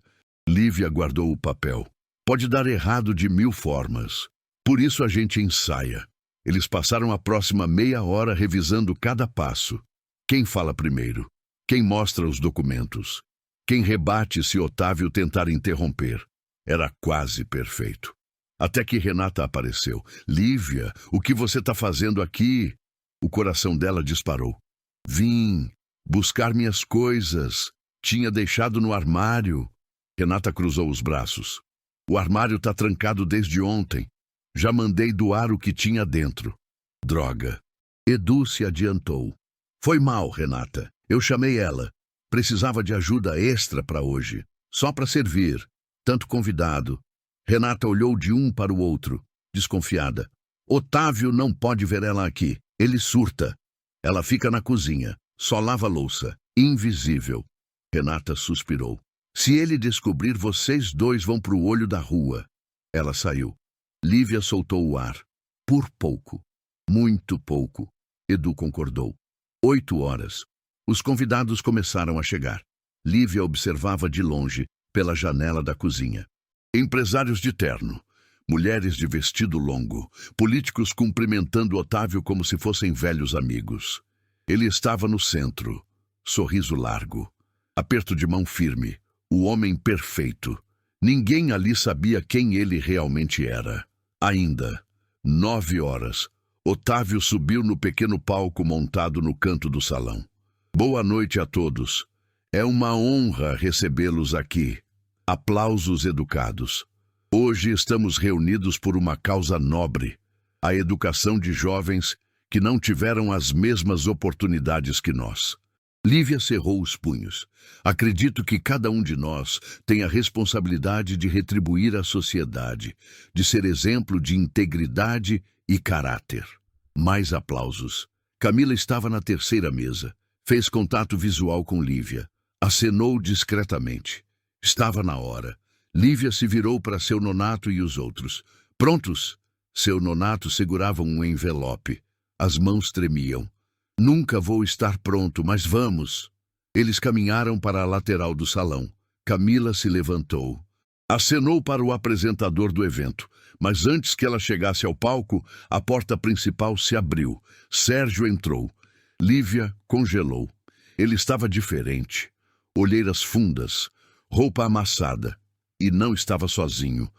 Lívia guardou o papel. Pode dar errado de 1000 formas. Por isso a gente ensaia. Eles passaram a próxima meia hora revisando cada passo. Quem fala primeiro? Quem mostra os documentos? Quem rebate se Otávio tentar interromper? Era quase perfeito. Até que Renata apareceu. Lívia, o que você está fazendo aqui? O coração dela disparou. Vim buscar minhas coisas. Tinha deixado no armário. Renata cruzou os braços. O armário está trancado desde ontem. Já mandei doar o que tinha dentro. Droga. Edu se adiantou. Foi mal, Renata. Eu chamei ela. Precisava de ajuda extra para hoje. Só para servir. Tanto convidado. Renata olhou de um para o outro, desconfiada. Otávio não pode ver ela aqui. Ele surta. Ela fica na cozinha. Só lava louça. Invisível. Renata suspirou. Se ele descobrir, vocês 2 vão pro olho da rua. Ela saiu. Lívia soltou o ar. Por pouco. Muito pouco. Edu concordou. 8 horas. Os convidados começaram a chegar. Lívia observava de longe, pela janela da cozinha. Empresários de terno, mulheres de vestido longo, políticos cumprimentando Otávio como se fossem velhos amigos. Ele estava no centro, sorriso largo, aperto de mão firme, o homem perfeito. Ninguém ali sabia quem ele realmente era. Ainda, 9 horas, Otávio subiu no pequeno palco montado no canto do salão. Boa noite a todos. É uma honra recebê-los aqui. Aplausos educados. Hoje estamos reunidos por uma causa nobre, a educação de jovens que não tiveram as mesmas oportunidades que nós. Lívia cerrou os punhos. Acredito que cada um de nós tem a responsabilidade de retribuir à sociedade, de ser exemplo de integridade e caráter. Mais aplausos. Camila estava na terceira mesa. Fez contato visual com Lívia. Acenou discretamente. Estava na hora. Lívia se virou para seu nonato e os outros. Prontos? Seu nonato segurava um envelope. As mãos tremiam. Nunca vou estar pronto, mas vamos. Eles caminharam para a lateral do salão. Camila se levantou. Acenou para o apresentador do evento, mas antes que ela chegasse ao palco, a porta principal se abriu. Sérgio entrou. Lívia congelou. Ele estava diferente. Olheiras fundas, roupa amassada. E não estava sozinho.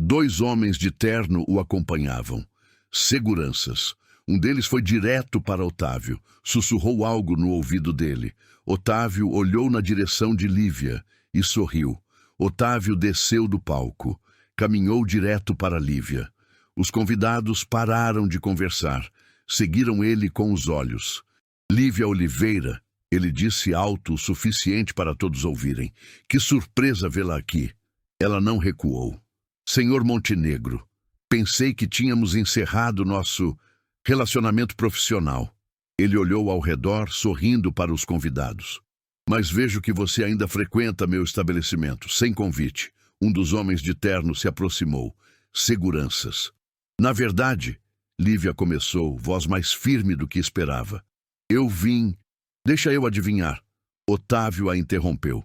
2 homens de terno o acompanhavam. Seguranças. Um deles foi direto para Otávio. Sussurrou algo no ouvido dele. Otávio olhou na direção de Lívia e sorriu. Otávio desceu do palco. Caminhou direto para Lívia. Os convidados pararam de conversar. Seguiram ele com os olhos. Lívia Oliveira, ele disse alto o suficiente para todos ouvirem. Que surpresa vê-la aqui. Ela não recuou. Senhor Montenegro, pensei que tínhamos encerrado nosso relacionamento profissional. Ele olhou ao redor, sorrindo para os convidados. Mas vejo que você ainda frequenta meu estabelecimento, sem convite. Um dos homens de terno se aproximou. Seguranças. Na verdade, Lívia começou, voz mais firme do que esperava. Eu vim. Deixa eu adivinhar. Otávio a interrompeu.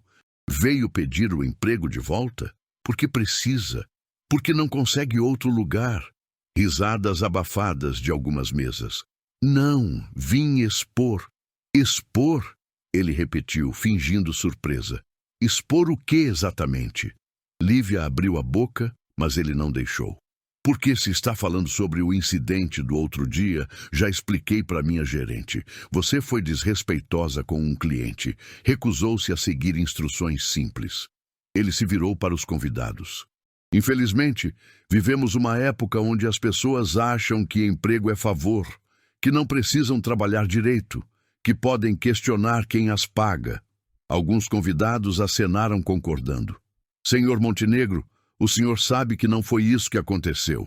Veio pedir o emprego de volta? Porque precisa. Porque não consegue outro lugar. Risadas abafadas de algumas mesas. Não, vim expor. Expor? Ele repetiu, fingindo surpresa. Expor o que exatamente? Lívia abriu a boca, mas ele não deixou. Porque se está falando sobre o incidente do outro dia, já expliquei para minha gerente. Você foi desrespeitosa com um cliente. Recusou-se a seguir instruções simples. Ele se virou para os convidados. Infelizmente, vivemos uma época onde as pessoas acham que emprego é favor, que não precisam trabalhar direito, que podem questionar quem as paga. Alguns convidados acenaram concordando. Senhor Montenegro, o senhor sabe que não foi isso que aconteceu.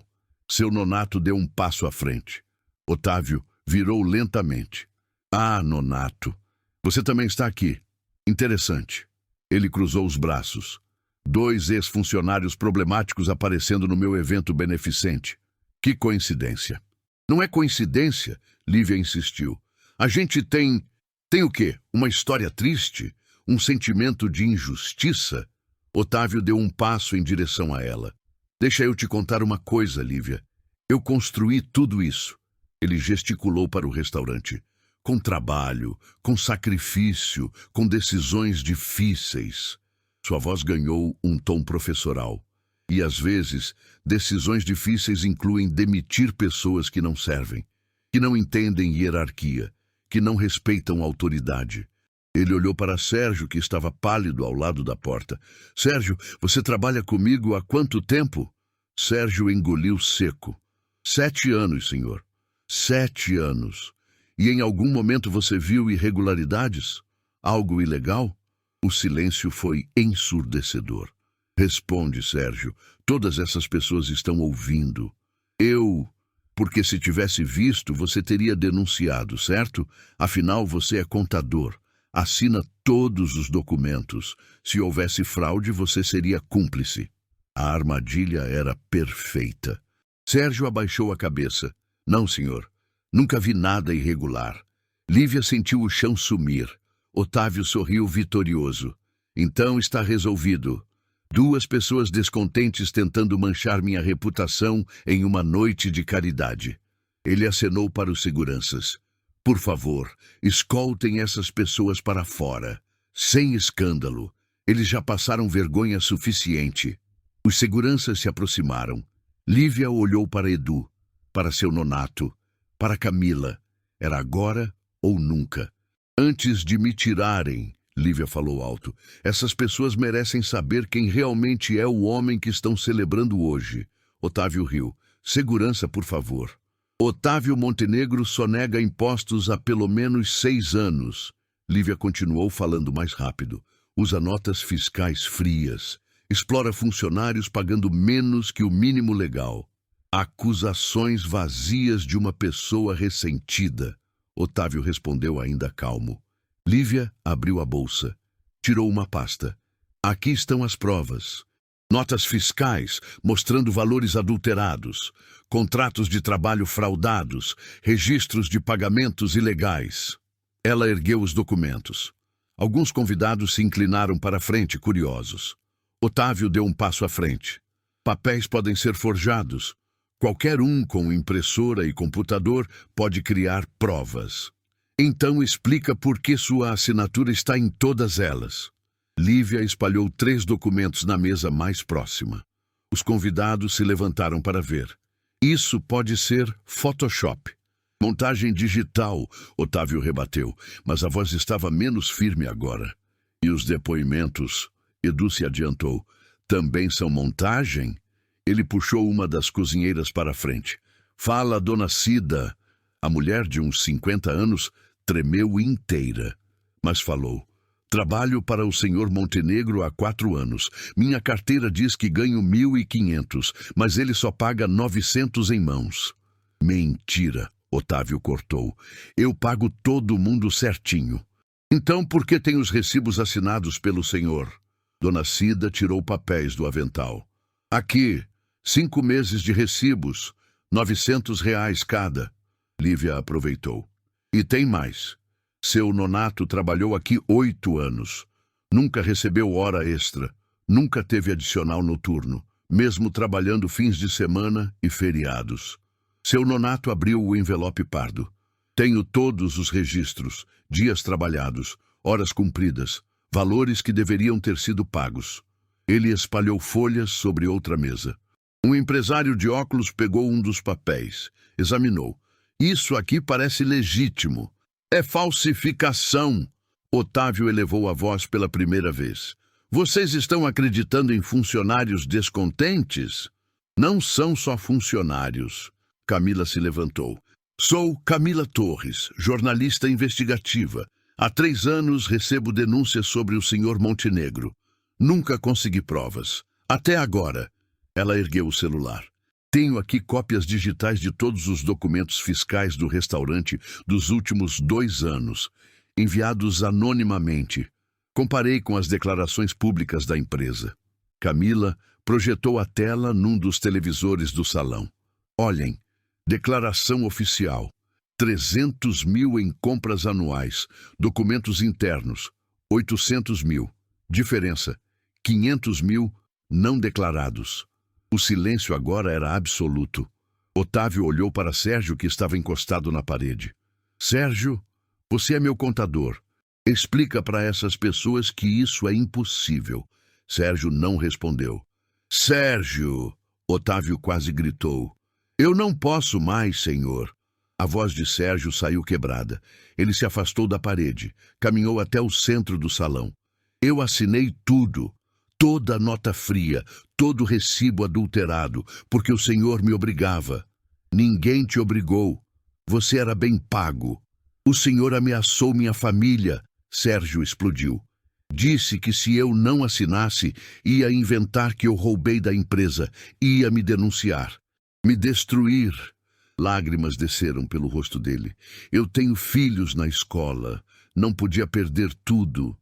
Seu Nonato deu um passo à frente. Otávio virou lentamente. Ah, Nonato, você também está aqui. Interessante. Ele cruzou os braços. 2 ex-funcionários problemáticos aparecendo no meu evento beneficente. Que coincidência. Não é coincidência, Lívia insistiu. A gente tem o quê? Uma história triste? Um sentimento de injustiça? Otávio deu um passo em direção a ela. Deixa eu te contar uma coisa, Lívia. Eu construí tudo isso. Ele gesticulou para o restaurante. Com trabalho, com sacrifício, com decisões difíceis. Sua voz ganhou um tom professoral. E, às vezes, decisões difíceis incluem demitir pessoas que não servem, que não entendem hierarquia, que não respeitam autoridade. Ele olhou para Sérgio, que estava pálido ao lado da porta. Sérgio, você trabalha comigo há quanto tempo? Sérgio engoliu seco. 7 anos, senhor. 7 anos. E em algum momento você viu irregularidades? Algo ilegal? O silêncio foi ensurdecedor. Responde, Sérgio. Todas essas pessoas estão ouvindo. Porque se tivesse visto, você teria denunciado, certo? Afinal, você é contador. Assina todos os documentos. Se houvesse fraude, você seria cúmplice. A armadilha era perfeita. Sérgio abaixou a cabeça. Não, senhor. Nunca vi nada irregular. Lívia sentiu o chão sumir. Otávio sorriu vitorioso. Então está resolvido. 2 pessoas descontentes tentando manchar minha reputação em uma noite de caridade. Ele acenou para os seguranças. Por favor, escoltem essas pessoas para fora. Sem escândalo. Eles já passaram vergonha suficiente. Os seguranças se aproximaram. Lívia olhou para Edu, para seu Nonato, para Camila. Era agora ou nunca. Antes de me tirarem, Lívia falou alto, essas pessoas merecem saber quem realmente é o homem que estão celebrando hoje. Otávio riu. Segurança, por favor. Otávio Montenegro sonega impostos há pelo menos 6 anos. Lívia continuou falando mais rápido. Usa notas fiscais frias. Explora funcionários pagando menos que o mínimo legal. Acusações vazias de uma pessoa ressentida. Otávio respondeu ainda calmo. Lívia abriu a bolsa. Tirou uma pasta. Aqui estão as provas. Notas fiscais mostrando valores adulterados, contratos de trabalho fraudados, registros de pagamentos ilegais. Ela ergueu os documentos. Alguns convidados se inclinaram para a frente, curiosos. Otávio deu um passo à frente. Papéis podem ser forjados. Qualquer um com impressora e computador pode criar provas. Então explica por que sua assinatura está em todas elas. Lívia espalhou 3 documentos na mesa mais próxima. Os convidados se levantaram para ver. Isso pode ser Photoshop. Montagem digital, Otávio rebateu, mas a voz estava menos firme agora. E os depoimentos, Edu se adiantou, também são montagem? Ele puxou uma das cozinheiras para a frente. Fala, dona Cida. A mulher de uns 50 anos tremeu inteira, mas falou. Trabalho para o senhor Montenegro há 4 anos. Minha carteira diz que ganho 1.500, mas ele só paga 900 em mãos. Mentira, Otávio cortou. Eu pago todo mundo certinho. Então por que tem os recibos assinados pelo senhor? Dona Cida tirou papéis do avental. Aqui, 5 meses de recibos, R$ 900 cada. Lívia aproveitou. E tem mais. Seu Nonato trabalhou aqui 8 anos. Nunca recebeu hora extra. Nunca teve adicional noturno, mesmo trabalhando fins de semana e feriados. Seu Nonato abriu o envelope pardo. Tenho todos os registros, dias trabalhados, horas cumpridas. valores que deveriam ter sido pagos. Ele espalhou folhas sobre outra mesa. Um empresário de óculos pegou um dos papéis, examinou. Isso aqui parece legítimo. É falsificação. Otávio elevou a voz pela primeira vez. Vocês estão acreditando em funcionários descontentes? Não são só funcionários. Camila se levantou. Sou Camila Torres, jornalista investigativa. Há 3 anos recebo denúncias sobre o Sr. Montenegro. Nunca consegui provas. Até agora. Ela ergueu o celular. Tenho aqui cópias digitais de todos os documentos fiscais do restaurante dos últimos 2 anos, enviados anonimamente. Comparei com as declarações públicas da empresa. Camila projetou a tela num dos televisores do salão. Olhem, declaração oficial. 300 mil em compras anuais. Documentos internos. 800 mil. Diferença. 500 mil não declarados. O silêncio agora era absoluto. Otávio olhou para Sérgio, que estava encostado na parede. Sérgio, você é meu contador. Explica para essas pessoas que isso é impossível. Sérgio não respondeu. Sérgio! Otávio quase gritou. Eu não posso mais, senhor. A voz de Sérgio saiu quebrada. Ele se afastou da parede, caminhou até o centro do salão. Eu assinei tudo. Toda nota fria, todo recibo adulterado, porque o senhor me obrigava. Ninguém te obrigou. Você era bem pago. O senhor ameaçou minha família. Sérgio explodiu. Disse que se eu não assinasse, ia inventar que eu roubei da empresa, ia me denunciar, me destruir. Lágrimas desceram pelo rosto dele. Eu tenho filhos na escola. Não podia perder tudo.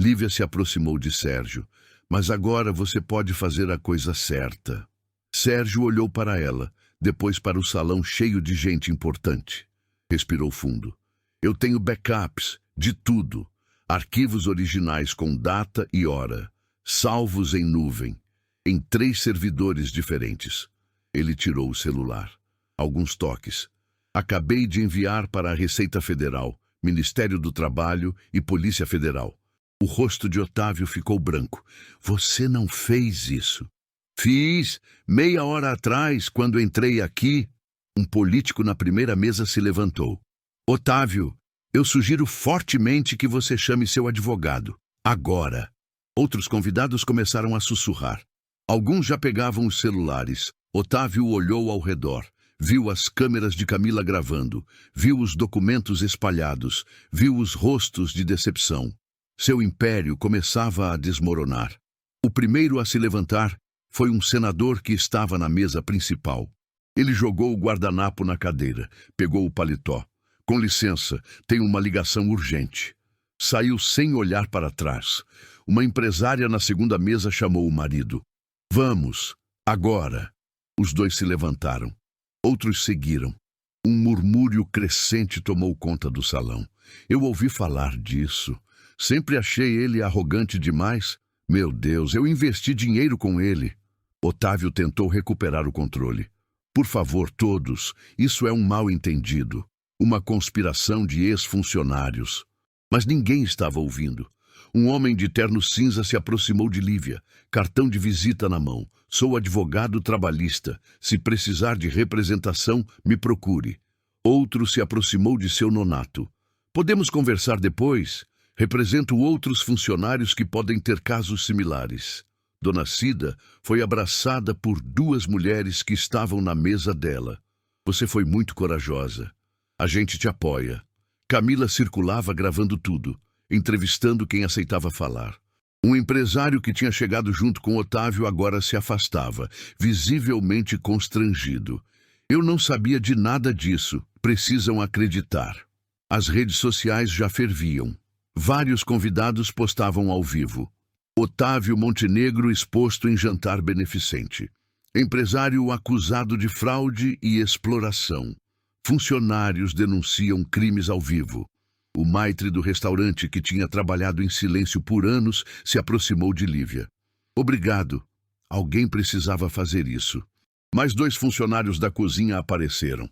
Lívia se aproximou de Sérgio. Mas agora você pode fazer a coisa certa. Sérgio olhou para ela, depois para o salão cheio de gente importante. Respirou fundo. Eu tenho backups de tudo. Arquivos originais com data e hora, salvos em nuvem, em 3 servidores diferentes. Ele tirou o celular. Alguns toques. Acabei de enviar para a Receita Federal, Ministério do Trabalho e Polícia Federal. O rosto de Otávio ficou branco. Você não fez isso. Fiz. Meia hora atrás, quando entrei aqui, um político na primeira mesa se levantou. Otávio, eu sugiro fortemente que você chame seu advogado. Agora. Outros convidados começaram a sussurrar. Alguns já pegavam os celulares. Otávio olhou ao redor. Viu as câmeras de Camila gravando. Viu os documentos espalhados. Viu os rostos de decepção. Seu império começava a desmoronar. O primeiro a se levantar foi um senador que estava na mesa principal. Ele jogou o guardanapo na cadeira, pegou o paletó. Com licença, tenho uma ligação urgente. Saiu sem olhar para trás. Uma empresária na segunda mesa chamou o marido. Vamos, agora. Os dois se levantaram. Outros seguiram. Um murmúrio crescente tomou conta do salão. Eu ouvi falar disso. Sempre achei ele arrogante demais. Meu Deus, eu investi dinheiro com ele. Otávio tentou recuperar o controle. Por favor, todos, isso é um mal-entendido. Uma conspiração de ex-funcionários. Mas ninguém estava ouvindo. Um homem de terno cinza se aproximou de Lívia, cartão de visita na mão. Sou advogado trabalhista. Se precisar de representação, me procure. Outro se aproximou de seu nonato. Podemos conversar depois? Represento outros funcionários que podem ter casos similares. Dona Cida foi abraçada por 2 mulheres que estavam na mesa dela. Você foi muito corajosa. A gente te apoia. Camila circulava gravando tudo, entrevistando quem aceitava falar. Um empresário que tinha chegado junto com Otávio agora se afastava, visivelmente constrangido. Eu não sabia de nada disso. Precisam acreditar. As redes sociais já ferviam. Vários convidados postavam ao vivo. Otávio Montenegro exposto em jantar beneficente. Empresário acusado de fraude e exploração. Funcionários denunciam crimes ao vivo. O maitre do restaurante, que tinha trabalhado em silêncio por anos, se aproximou de Lívia. Obrigado. Alguém precisava fazer isso. Mais 2 funcionários da cozinha apareceram.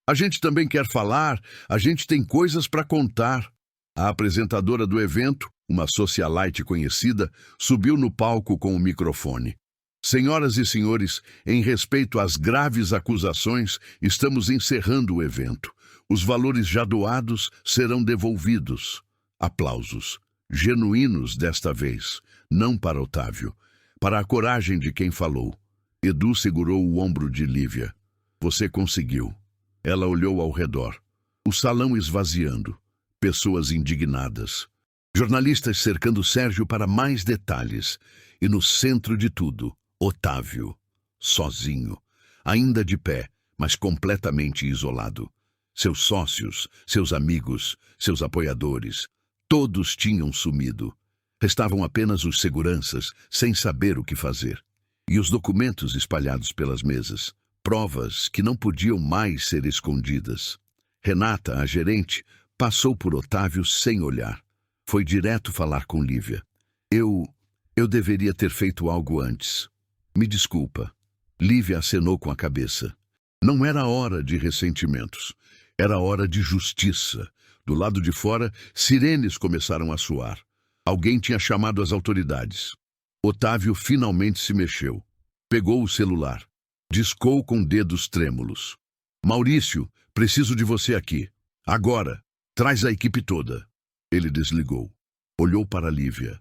A gente também quer falar, a gente tem coisas para contar. A apresentadora do evento, uma socialite conhecida, subiu no palco com o microfone. Senhoras e senhores, em respeito às graves acusações, estamos encerrando o evento. Os valores já doados serão devolvidos. Aplausos. Genuínos desta vez, não para Otávio, para a coragem de quem falou. Edu segurou o ombro de Lívia. Você conseguiu. Ela olhou ao redor. O salão esvaziando. Pessoas indignadas. Jornalistas cercando Sérgio para mais detalhes. E no centro de tudo, Otávio, sozinho, ainda de pé, mas completamente isolado. Seus sócios, seus amigos, seus apoiadores, todos tinham sumido. Restavam apenas os seguranças, sem saber o que fazer. E os documentos espalhados pelas mesas, provas que não podiam mais ser escondidas. Renata, a gerente, passou por Otávio sem olhar. Foi direto falar com Lívia. Eu deveria ter feito algo antes. Me desculpa. Lívia acenou com a cabeça. Não era hora de ressentimentos. Era hora de justiça. Do lado de fora, sirenes começaram a soar. Alguém tinha chamado as autoridades. Otávio finalmente se mexeu. Pegou o celular. Discou com dedos trêmulos. Maurício, preciso de você aqui. Agora. Traz a equipe toda. Ele desligou. Olhou para Lívia.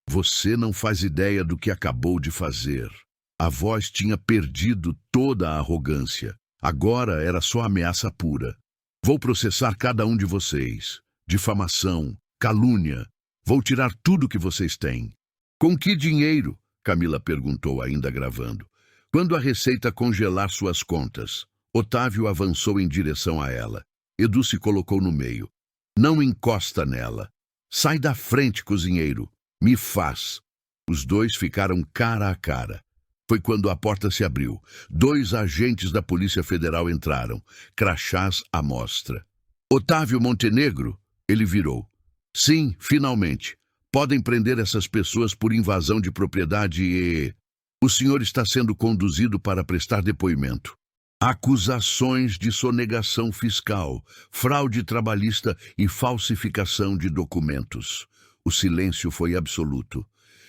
Você não faz ideia do que acabou de fazer. A voz tinha perdido toda a arrogância. Agora era só ameaça pura. Vou processar cada um de vocês. Difamação, calúnia. Vou tirar tudo que vocês têm. Com que dinheiro? Camila perguntou, ainda gravando. Quando a Receita congelar suas contas. Otávio avançou em direção a ela. Edu se colocou no meio. Não encosta nela. Sai da frente, cozinheiro. Me faz. Os dois ficaram cara a cara. Foi quando a porta se abriu. 2 agentes da Polícia Federal entraram, crachás à mostra. Otávio Montenegro? Ele virou. Sim, finalmente. Podem prender essas pessoas por invasão de propriedade e... O senhor está sendo conduzido para prestar depoimento. Acusações de sonegação fiscal, fraude trabalhista e falsificação de documentos. O silêncio foi absoluto.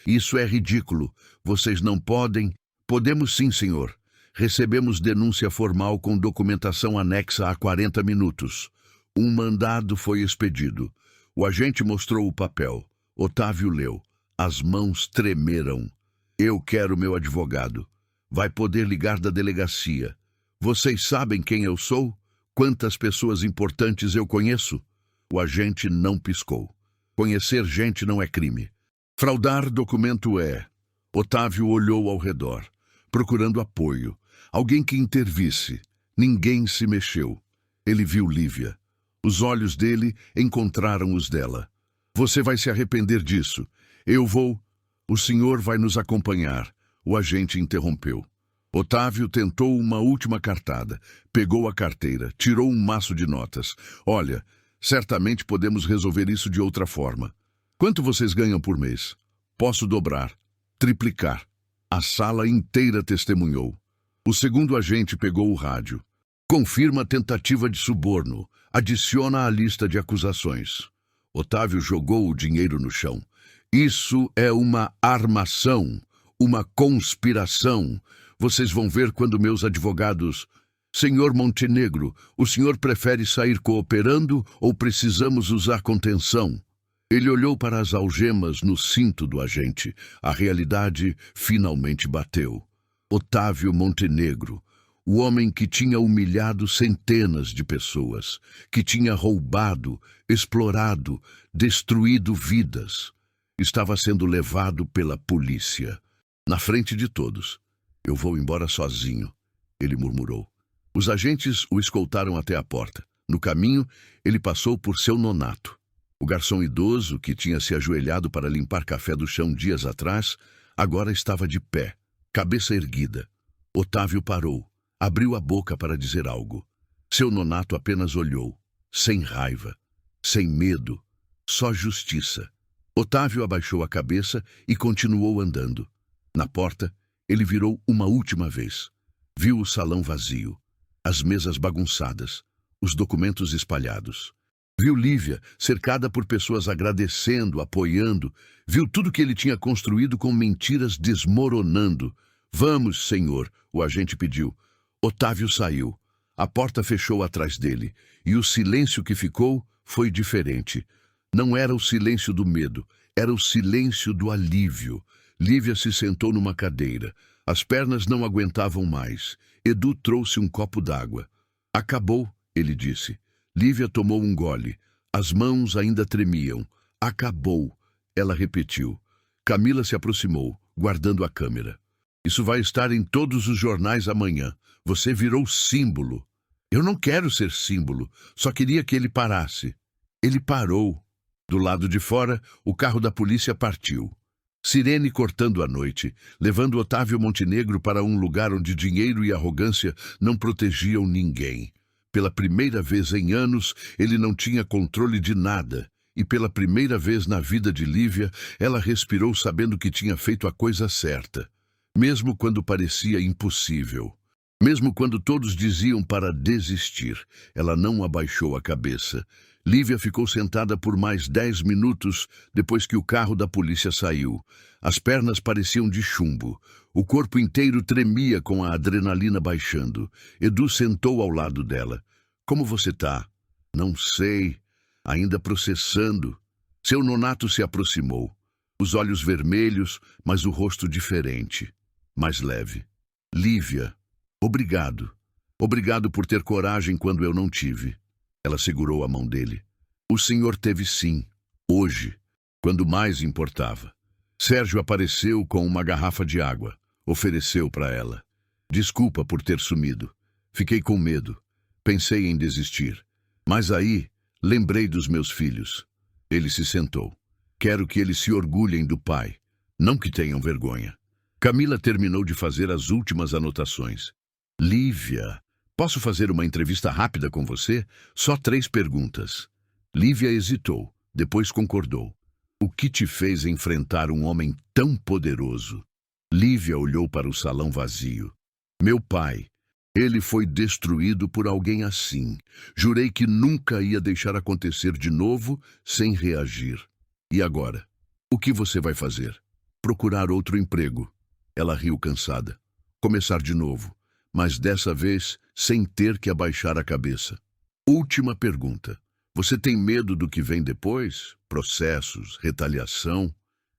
Isso é ridículo. Vocês não podem... Podemos sim, senhor. Recebemos denúncia formal com documentação anexa há 40 minutos. Um mandado foi expedido. O agente mostrou o papel. Otávio leu. As mãos tremeram. Eu quero meu advogado. Vai poder ligar da delegacia. Vocês sabem quem eu sou? Quantas pessoas importantes eu conheço? O agente não piscou. Conhecer gente não é crime. Fraudar documento é. Otávio olhou ao redor, procurando apoio. Alguém que intervisse. Ninguém se mexeu. Ele viu Lívia. Os olhos dele encontraram os dela. Você vai se arrepender disso. Eu vou... O senhor vai nos acompanhar. O agente interrompeu. Otávio tentou uma última cartada. Pegou a carteira, tirou um maço de notas. Olha, certamente podemos resolver isso de outra forma. Quanto vocês ganham por mês? Posso dobrar, triplicar. A sala inteira testemunhou. O segundo agente pegou o rádio. Confirma a tentativa de suborno. Adiciona à lista de acusações. Otávio jogou o dinheiro no chão. Isso é uma armação, uma conspiração. Vocês vão ver quando meus advogados... Senhor Montenegro, o senhor prefere sair cooperando ou precisamos usar contenção? Ele olhou para as algemas no cinto do agente. A realidade finalmente bateu. Otávio Montenegro, o homem que tinha humilhado centenas de pessoas, que tinha roubado, explorado, destruído vidas, estava sendo levado pela polícia. Na frente de todos. Eu vou embora sozinho, ele murmurou. Os agentes o escoltaram até a porta. No caminho, ele passou por seu nonato. O garçom idoso, que tinha se ajoelhado para limpar café do chão dias atrás, agora estava de pé, cabeça erguida. Otávio parou, abriu a boca para dizer algo. Seu nonato apenas olhou, sem raiva, sem medo, só justiça. Otávio abaixou a cabeça e continuou andando. Na porta, ele virou uma última vez. Viu o salão vazio, as mesas bagunçadas, os documentos espalhados. Viu Lívia, cercada por pessoas agradecendo, apoiando. Viu tudo que ele tinha construído com mentiras desmoronando. Vamos, senhor, o agente pediu. Otávio saiu. A porta fechou atrás dele, e o silêncio que ficou foi diferente. Não era o silêncio do medo, era o silêncio do alívio. Lívia se sentou numa cadeira. As pernas não aguentavam mais. Edu trouxe um copo d'água. Acabou, ele disse. Lívia tomou um gole. As mãos ainda tremiam. Acabou, ela repetiu. Camila se aproximou, guardando a câmera. Isso vai estar em todos os jornais amanhã. Você virou símbolo. Eu não quero ser símbolo, só queria que ele parasse. Ele parou. Do lado de fora, o carro da polícia partiu. Sirene cortando a noite, levando Otávio Montenegro para um lugar onde dinheiro e arrogância não protegiam ninguém. Pela primeira vez em anos, ele não tinha controle de nada. E pela primeira vez na vida de Lívia, ela respirou sabendo que tinha feito a coisa certa. Mesmo quando parecia impossível. Mesmo quando todos diziam para desistir, ela não abaixou a cabeça. Lívia ficou sentada por mais 10 minutos depois que o carro da polícia saiu. As pernas pareciam de chumbo. O corpo inteiro tremia com a adrenalina baixando. Edu sentou ao lado dela. Como você tá? Não sei. Ainda processando. Seu nonato se aproximou. Os olhos vermelhos, mas o rosto diferente. Mais leve. Lívia, obrigado. Obrigado por ter coragem quando eu não tive. Ela segurou a mão dele. O senhor teve sim, hoje, quando mais importava. Sérgio apareceu com uma garrafa de água. Ofereceu para ela. Desculpa por ter sumido. Fiquei com medo. Pensei em desistir. Mas aí, lembrei dos meus filhos. Ele se sentou. Quero que eles se orgulhem do pai. Não que tenham vergonha. Camila terminou de fazer as últimas anotações. Lívia, posso fazer uma entrevista rápida com você? Só 3 perguntas. Lívia hesitou, depois concordou. O que te fez enfrentar um homem tão poderoso? Lívia olhou para o salão vazio. Meu pai. Ele foi destruído por alguém assim. Jurei que nunca ia deixar acontecer de novo sem reagir. E agora? O que você vai fazer? Procurar outro emprego. Ela riu cansada. Começar de novo. Mas dessa vez sem ter que abaixar a cabeça. Última pergunta. Você tem medo do que vem depois? Processos, retaliação?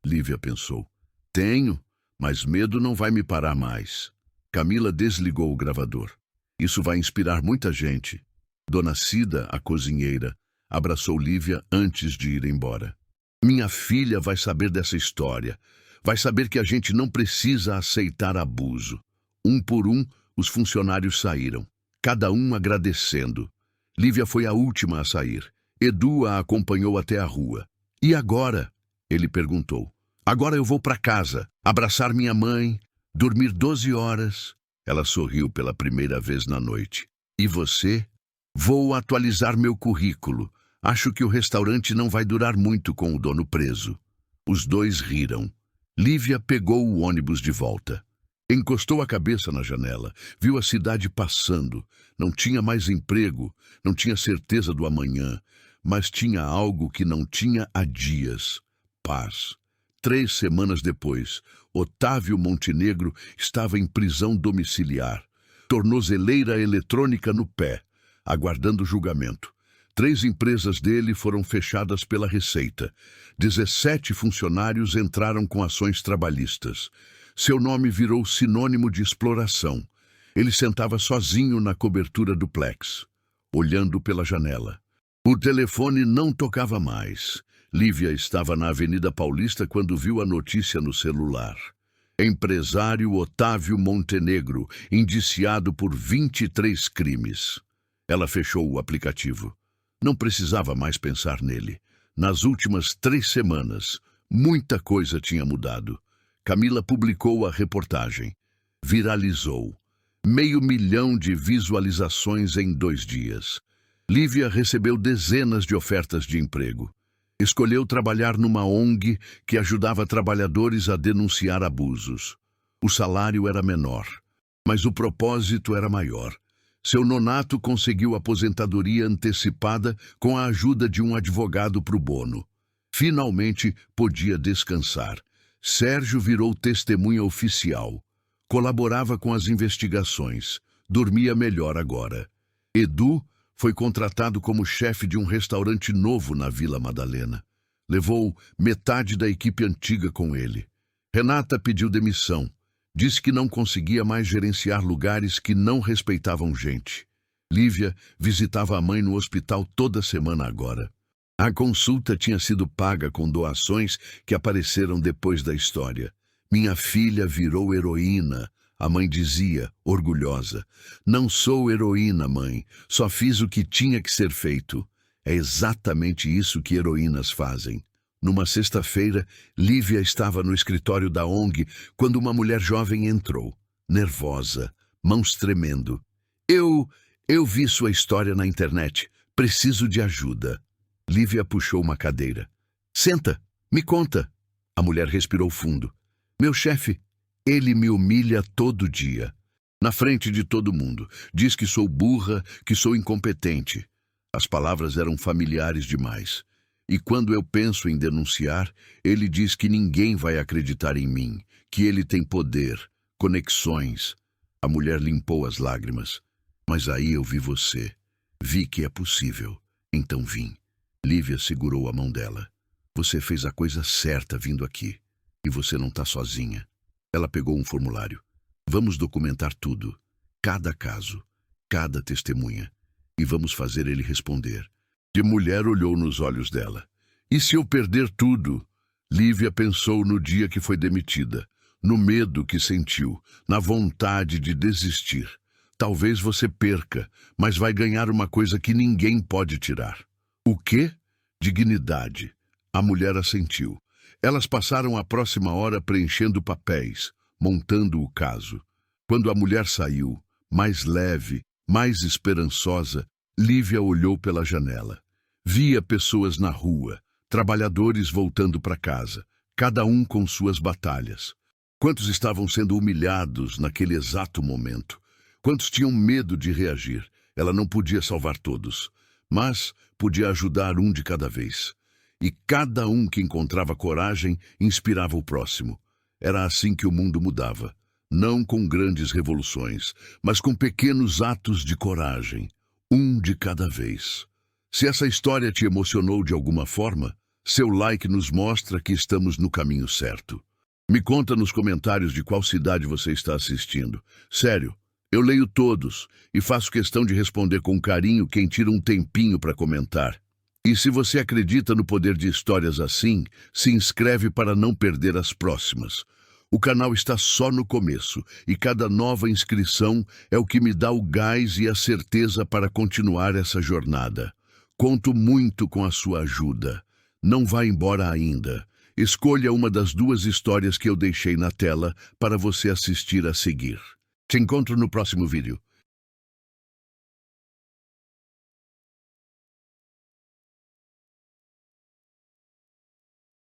Lívia pensou. Tenho, mas medo não vai me parar mais. Camila desligou o gravador. Isso vai inspirar muita gente. Dona Cida, a cozinheira, abraçou Lívia antes de ir embora. Minha filha vai saber dessa história. Vai saber que a gente não precisa aceitar abuso. Um por um, os funcionários saíram, cada um agradecendo. Lívia foi a última a sair. Edu a acompanhou até a rua. E agora? Ele perguntou. Agora eu vou para casa, abraçar minha mãe, dormir 12 horas. Ela sorriu pela primeira vez na noite. E você? Vou atualizar meu currículo. Acho que o restaurante não vai durar muito com o dono preso. Os dois riram. Lívia pegou o ônibus de volta. Encostou a cabeça na janela, viu a cidade passando. Não tinha mais emprego, não tinha certeza do amanhã, mas tinha algo que não tinha há dias. Paz. 3 semanas depois, Otávio Montenegro estava em prisão domiciliar, tornozeleira eletrônica no pé, aguardando julgamento. 3 empresas dele foram fechadas pela Receita. 17 funcionários entraram com ações trabalhistas. Seu nome virou sinônimo de exploração. Ele sentava sozinho na cobertura do Plex, olhando pela janela. O telefone não tocava mais. Lívia estava na Avenida Paulista quando viu a notícia no celular. Empresário Otávio Montenegro, indiciado por 23 crimes. Ela fechou o aplicativo. Não precisava mais pensar nele. Nas últimas 3 semanas, muita coisa tinha mudado. Camila publicou a reportagem. Viralizou. 500 mil de visualizações em 2 dias. Lívia recebeu dezenas de ofertas de emprego. Escolheu trabalhar numa ONG que ajudava trabalhadores a denunciar abusos. O salário era menor, mas o propósito era maior. Seu nonato conseguiu aposentadoria antecipada com a ajuda de um advogado pro bono. Finalmente podia descansar. Sérgio virou testemunha oficial. Colaborava com as investigações. Dormia melhor agora. Edu foi contratado como chefe de um restaurante novo na Vila Madalena. Levou metade da equipe antiga com ele. Renata pediu demissão. Disse que não conseguia mais gerenciar lugares que não respeitavam gente. Lívia visitava a mãe no hospital toda semana agora. A consulta tinha sido paga com doações que apareceram depois da história. Minha filha virou heroína, a mãe dizia, orgulhosa. Não sou heroína, mãe. Só fiz o que tinha que ser feito. É exatamente isso que heroínas fazem. Numa sexta-feira, Lívia estava no escritório da ONG quando uma mulher jovem entrou, nervosa, mãos tremendo. Eu vi sua história na internet. Preciso de ajuda. Lívia puxou uma cadeira. Senta, me conta. A mulher respirou fundo. Meu chefe, ele me humilha todo dia. Na frente de todo mundo. Diz que sou burra, que sou incompetente. As palavras eram familiares demais. E quando eu penso em denunciar, ele diz que ninguém vai acreditar em mim, que ele tem poder, conexões. A mulher limpou as lágrimas. Mas aí eu vi você. Vi que é possível. Então vim. Lívia segurou a mão dela. Você fez a coisa certa vindo aqui. E você não está sozinha. Ela pegou um formulário. Vamos documentar tudo. Cada caso. Cada testemunha. E vamos fazer ele responder. De mulher olhou nos olhos dela. E se eu perder tudo? Lívia pensou no dia que foi demitida, no medo que sentiu, na vontade de desistir. Talvez você perca, mas vai ganhar uma coisa que ninguém pode tirar. O quê? Dignidade. A mulher assentiu. Elas passaram a próxima hora preenchendo papéis, montando o caso. Quando a mulher saiu, mais leve, mais esperançosa, Lívia olhou pela janela. Via pessoas na rua, trabalhadores voltando para casa, cada um com suas batalhas. Quantos estavam sendo humilhados naquele exato momento? Quantos tinham medo de reagir? Ela não podia salvar todos, mas podia ajudar um de cada vez. E cada um que encontrava coragem inspirava o próximo. Era assim que o mundo mudava. Não com grandes revoluções, mas com pequenos atos de coragem. Um de cada vez. Se essa história te emocionou de alguma forma, seu like nos mostra que estamos no caminho certo. Me conta nos comentários de qual cidade você está assistindo. Sério, eu leio todos e faço questão de responder com carinho quem tira um tempinho para comentar. E se você acredita no poder de histórias assim, se inscreve para não perder as próximas. O canal está só no começo e cada nova inscrição é o que me dá o gás e a certeza para continuar essa jornada. Conto muito com a sua ajuda. Não vá embora ainda. Escolha uma das duas histórias que eu deixei na tela para você assistir a seguir. Te encontro no próximo vídeo.